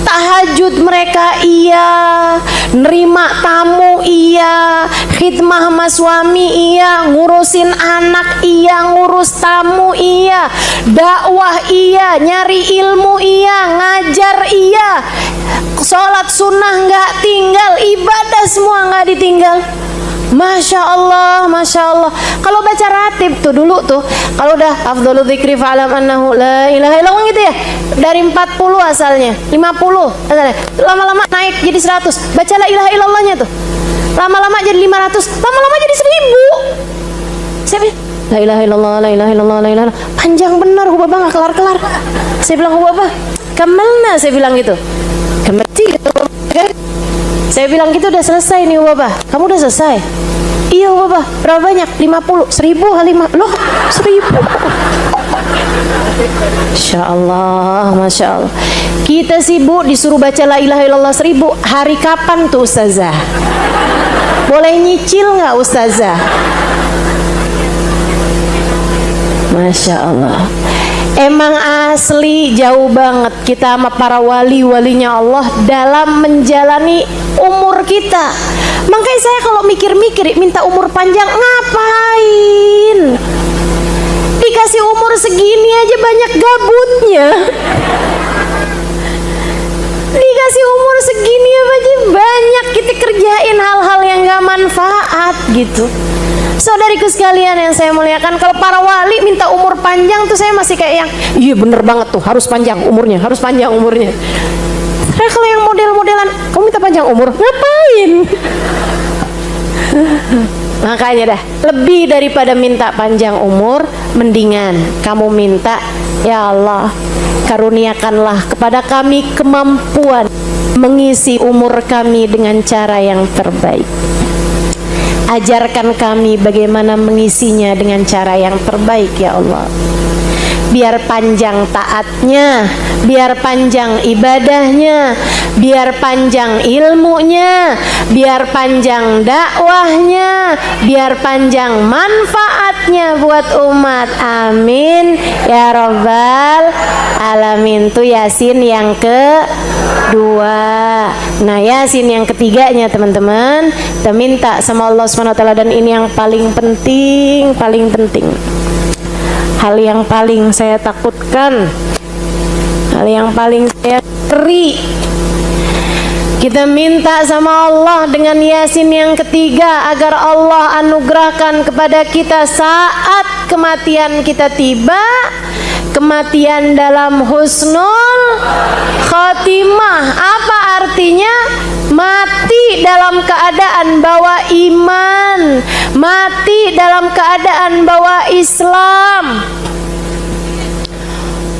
Tahajud mereka iya, nerima tamu iya, khidmah sama suami iya, ngurusin anak iya, ngurus tamu iya, dakwah iya, nyari ilmu iya, ngajar iya, sholat sunnah nggak tinggal, ibadah semua nggak ditinggal. Masya Allah, Masya Allah. Kalau baca ratib tuh dulu tuh, kalau udah afdhalu dzikri fa'lam annahu la ilaha illallah gitu ya, dari 40 asalnya, 50 asalnya, lama-lama naik jadi 100. Baca la ilaha illallahnya tuh, lama-lama jadi 500, lama-lama jadi 1000. Saya bilang, la ilaha illallah, la ilaha illallah, la ilaha illallah. Panjang benar, Bapak nggak kelar-kelar. Saya bilang, Bapak, kemana? Saya bilang gitu. Kemati gitu. Saya bilang gitu, udah selesai nih Bapak. Kamu udah selesai? Iya Bapak. Berapa banyak? 50. 1000 Halimah. Loh 1000. Masya Allah, Masya Allah. Kita sibuk disuruh baca la ilaha illallah 1000. Hari kapan tuh Ustazah? Boleh nyicil nggak Ustazah? Masya Allah. Emang asli jauh banget kita sama para wali-walinya Allah dalam menjalani umur kita. Makanya saya kalau mikir-mikir minta umur panjang, ngapain? Dikasih umur segini aja banyak gabutnya. Dikasih umur segini aja banyak kita kerjain hal-hal yang gak manfaat gitu. Saudariku sekalian yang saya muliakan, kalau para wali minta umur panjang tuh saya masih kayak yang iya bener banget tuh, harus panjang umurnya, harus panjang umurnya. Karena kalau yang model-modelan, kamu minta panjang umur, ngapain? Makanya dah, lebih daripada minta panjang umur, mendingan kamu minta, ya Allah, karuniakanlah kepada kami kemampuan mengisi umur kami dengan cara yang terbaik. Ajarkan kami bagaimana mengisinya dengan cara yang terbaik, ya Allah. Biar panjang taatnya, biar panjang ibadahnya, biar panjang ilmunya, biar panjang dakwahnya, biar panjang manfaatnya buat umat. Amin ya rabbal alamin. Itu Yasin yang kedua. Nah, Yasin yang ketiganya teman-teman, kita minta sama Allah SWT, dan ini yang paling penting, hal yang paling saya takutkan, hal yang paling saya ngeri. Kita minta sama Allah dengan Yasin yang ketiga agar Allah anugerahkan kepada kita saat kematian kita tiba, kematian dalam husnul khotimah. Apa artinya? Mati dalam keadaan bawa iman, mati dalam keadaan bawa Islam.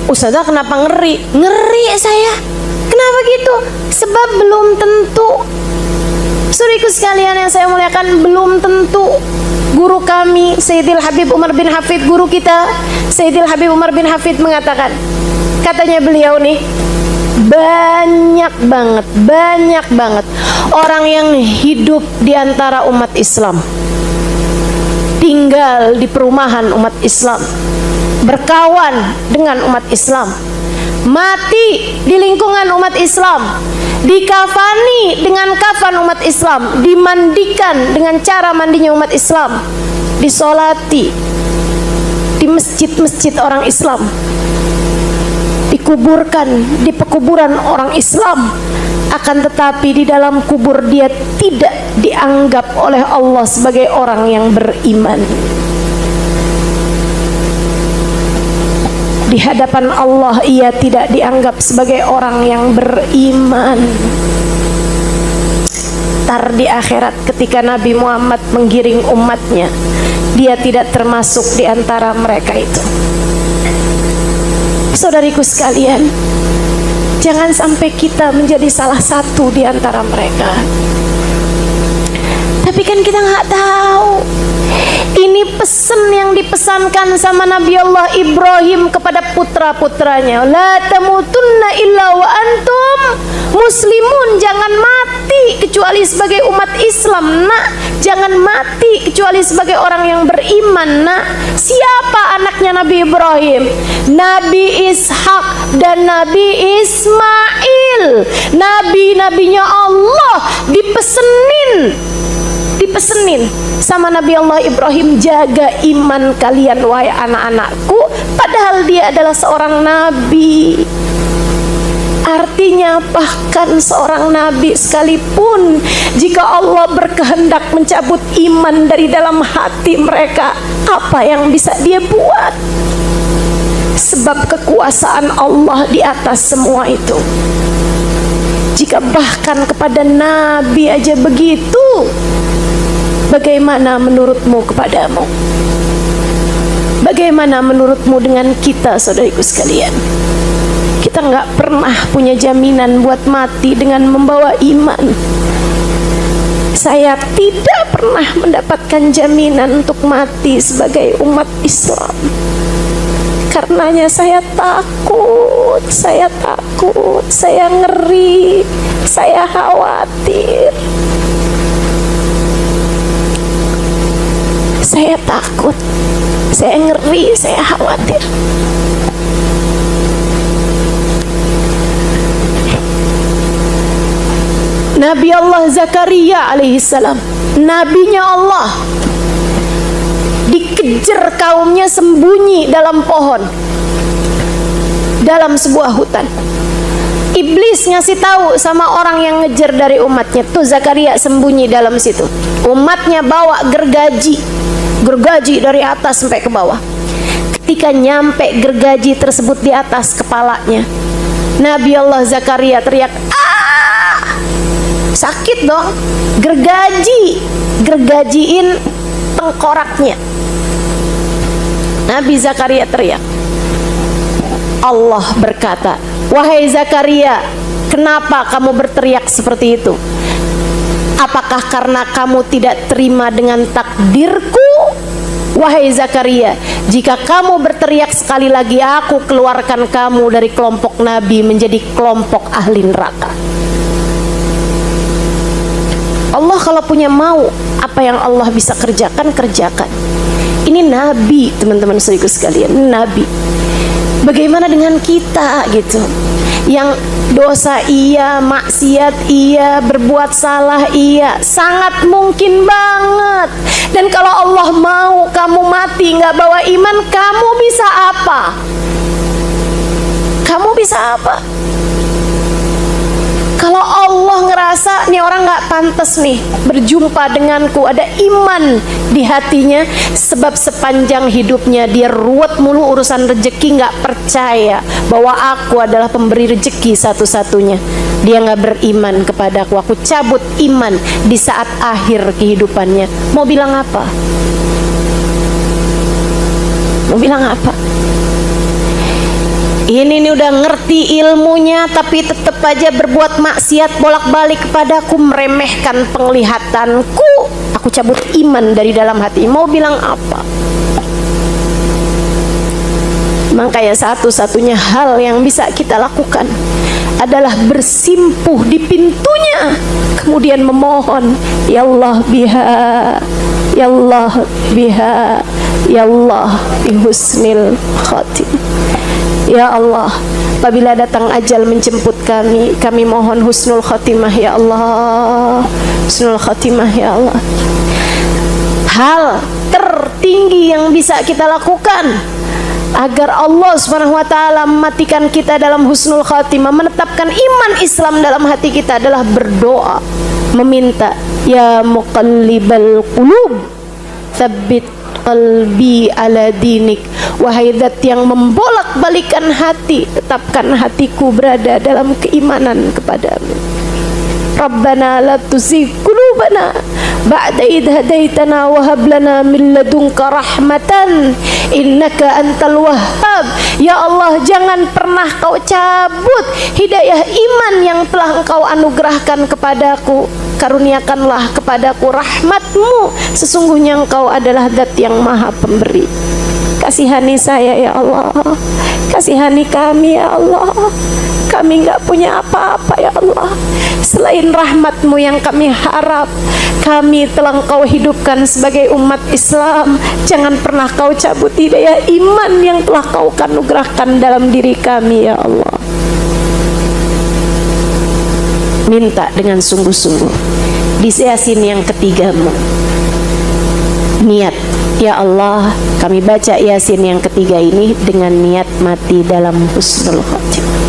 Ustazah kenapa ngeri? Ngeri saya. Kenapa gitu? Sebab belum tentu. Saudaraku sekalian yang saya muliakan, belum tentu. Guru kami Sayyidil Habib Umar bin Hafid, guru kita Sayyidil Habib Umar bin Hafid mengatakan, katanya beliau nih, banyak banget orang yang hidup di antara umat Islam, tinggal di perumahan umat Islam, berkawan dengan umat Islam, mati di lingkungan umat Islam, dikafani dengan kafan umat Islam, dimandikan dengan cara mandinya umat Islam, disolati di masjid-masjid orang Islam, dikuburkan di pekuburan orang Islam. Akan tetapi di dalam kubur dia tidak dianggap oleh Allah sebagai orang yang beriman. Di hadapan Allah ia tidak dianggap sebagai orang yang beriman. Tar di akhirat ketika Nabi Muhammad menggiring umatnya, dia tidak termasuk di antara mereka itu. Saudariku sekalian, jangan sampai kita menjadi salah satu di antara mereka. Tapi kan kita nggak tahu. Ini pesan yang dipesankan sama Nabi Allah Ibrahim kepada putra-putranya. La tamutunna illa wa antum muslimun. Jangan mati kecuali sebagai umat Islam, nak. Jangan mati kecuali sebagai orang yang beriman, nak. Siapa anaknya Nabi Ibrahim? Nabi Ishak dan Nabi Ismail. Nabi-nabinya Allah dipesenin sama Nabi Allah Ibrahim, jaga iman kalian wahai anak-anakku, padahal dia adalah seorang nabi. Artinya bahkan seorang nabi sekalipun, jika Allah berkehendak mencabut iman dari dalam hati mereka, apa yang bisa dia buat? Sebab kekuasaan Allah di atas semua itu. Jika bahkan kepada nabi aja begitu, bagaimana menurutmu kepadamu? Bagaimana menurutmu dengan kita, saudariku sekalian? Kita nggak pernah punya jaminan buat mati dengan membawa iman. Saya tidak pernah mendapatkan jaminan untuk mati sebagai umat Islam. Karenanya saya takut, saya ngeri, saya khawatir. Saya takut, saya ngeri, saya khawatir. Nabi Allah Zakaria alaihissalam, nabinya Allah, dikejar kaumnya sembunyi dalam pohon, dalam sebuah hutan. Iblis ngasih tahu sama orang yang ngejar dari umatnya, tuh Zakaria sembunyi dalam situ. Umatnya bawa gergaji, gergaji dari atas sampai ke bawah. Ketika nyampe gergaji tersebut di atas kepalanya, Nabi Allah Zakaria teriak, "Ah!" Sakit dong. Gergajiin tengkoraknya. Nabi Zakaria teriak. Allah berkata, "Wahai Zakaria, kenapa kamu berteriak seperti itu? Apakah karena kamu tidak terima dengan takdirku? Wahai Zakaria, jika kamu berteriak sekali lagi, aku keluarkan kamu dari kelompok Nabi menjadi kelompok ahli neraka." Allah kalau punya mau, apa yang Allah bisa kerjakan, kerjakan. Ini Nabi, teman-teman saudaraku sekalian, Nabi. Bagaimana dengan kita gitu, yang dosa iya, maksiat iya, berbuat salah iya, sangat mungkin banget. Dan kalau Allah mau kamu mati nggak bawa iman, kamu bisa apa? Kamu bisa apa? Kalau Allah ngerasa nih orang nggak pantas nih berjumpa denganku, ada iman di hatinya, sebab sepanjang hidupnya dia ruwet mulu urusan rezeki, nggak percaya bahwa aku adalah pemberi rezeki satu-satunya, dia nggak beriman kepadaku, aku cabut iman di saat akhir kehidupannya. Mau bilang apa? Mau bilang apa? Ini nih udah ngerti ilmunya tapi tetap aja berbuat maksiat bolak-balik kepadaku, meremehkan penglihatanku, aku cabut iman dari dalam hati. Mau bilang apa? Makanya satu-satunya hal yang bisa kita lakukan adalah bersimpuh di pintunya, kemudian memohon, ya Allah biha, ya Allah biha, ya Allah bihusnil khatimah. Ya Allah, apabila datang ajal menjemput kami, kami mohon husnul khatimah ya Allah, husnul khatimah ya Allah. Hal tertinggi yang bisa kita lakukan agar Allah Subhanahu wa taala mematikan kita dalam husnul khatimah, menetapkan iman Islam dalam hati kita, adalah berdoa, meminta, ya muqallibal qulub tsabbit qalbi ala dinik. Wahai zat yang membolak-balikan hati, tetapkan hatiku berada dalam keimanan kepadamu. Rabbana la tuzigh qulubana ba'da idh hadaitana wa hab lana min ladunka rahmatan innaka antal wahhab. Ya Allah, jangan pernah kau cabut hidayah iman yang telah engkau anugerahkan kepadaku. Karuniakanlah kepadaku rahmatmu, sesungguhnya engkau adalah zat yang maha pemberi. Kasihani saya ya Allah, kasihani kami ya Allah. Kami nggak punya apa-apa ya Allah selain rahmatmu yang kami harap. Kami telah engkau hidupkan sebagai umat Islam, jangan pernah kau cabut hidayah iman yang telah kau anugerahkan dalam diri kami ya Allah. Minta dengan sungguh-sungguh di Yasin yang ketigamu. Niat, ya Allah, kami baca Yasin yang ketiga ini dengan niat mati dalam husnul khatimah.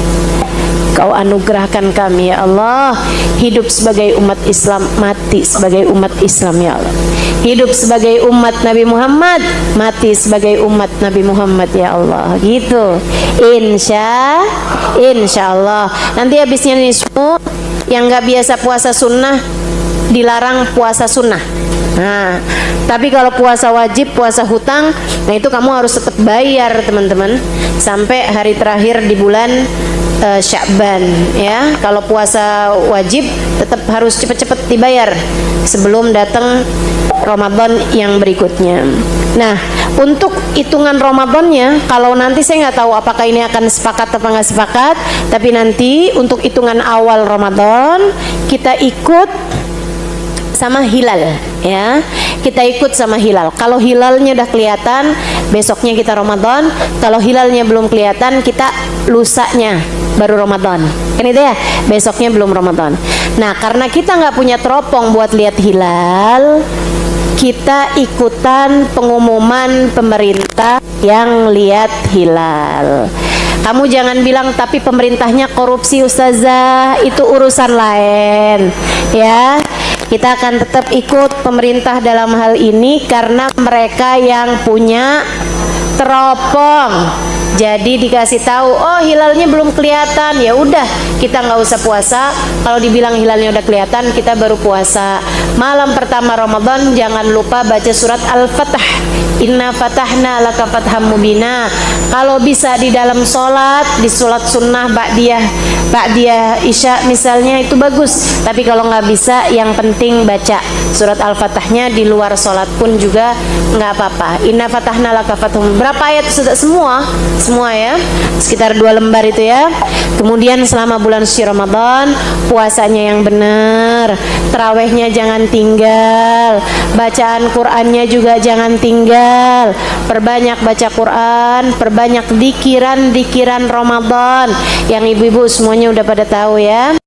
Kau anugerahkan kami ya Allah, hidup sebagai umat Islam, mati sebagai umat Islam ya Allah. Hidup sebagai umat Nabi Muhammad, mati sebagai umat Nabi Muhammad ya Allah. Gitu. Insya Allah. Nanti habisnya nih semua yang nggak biasa puasa sunnah dilarang puasa sunnah. Nah, tapi kalau puasa wajib, puasa hutang, nah itu kamu harus tetap bayar teman-teman sampai hari terakhir di bulan Sya'ban ya. Kalau puasa wajib tetap harus cepet-cepet dibayar sebelum datang Ramadan yang berikutnya. Nah, untuk hitungan Ramadannya, kalau nanti saya nggak tahu apakah ini akan sepakat atau nggak sepakat, tapi nanti untuk hitungan awal Ramadan kita ikut sama hilal ya. Kita ikut sama hilal. Kalau hilalnya udah kelihatan, besoknya kita Ramadan. Kalau hilalnya belum kelihatan, kita lusanya baru Ramadan. Kan itu ya, besoknya belum Ramadan. Nah, karena kita nggak punya teropong buat lihat hilal, kita ikutan pengumuman pemerintah yang lihat hilal. Kamu jangan bilang tapi pemerintahnya korupsi ustazah, itu urusan lain ya. Kita akan tetap ikut pemerintah dalam hal ini karena mereka yang punya teropong. Jadi dikasih tahu, oh hilalnya belum kelihatan, ya udah kita nggak usah puasa. Kalau dibilang hilalnya udah kelihatan, kita baru puasa. Malam pertama Ramadan jangan lupa baca surat Al-Fatah. Inna fatahna laka fatham mubina. Kalau bisa di dalam sholat, di sholat sunnah ba'diyah isya misalnya, itu bagus. Tapi kalau nggak bisa, yang penting baca surat Al-Fatahnya di luar sholat pun juga nggak apa-apa. Inna fatahna laka fatham. Berapa ayat sudah? Semua ya, sekitar 2 lembar itu ya. Kemudian selama bulan suci Ramadan, puasanya yang benar, terawihnya jangan tinggal, bacaan Qur'annya juga jangan tinggal. Perbanyak baca Qur'an, perbanyak dikiran Ramadan yang ibu-ibu semuanya udah pada tahu ya.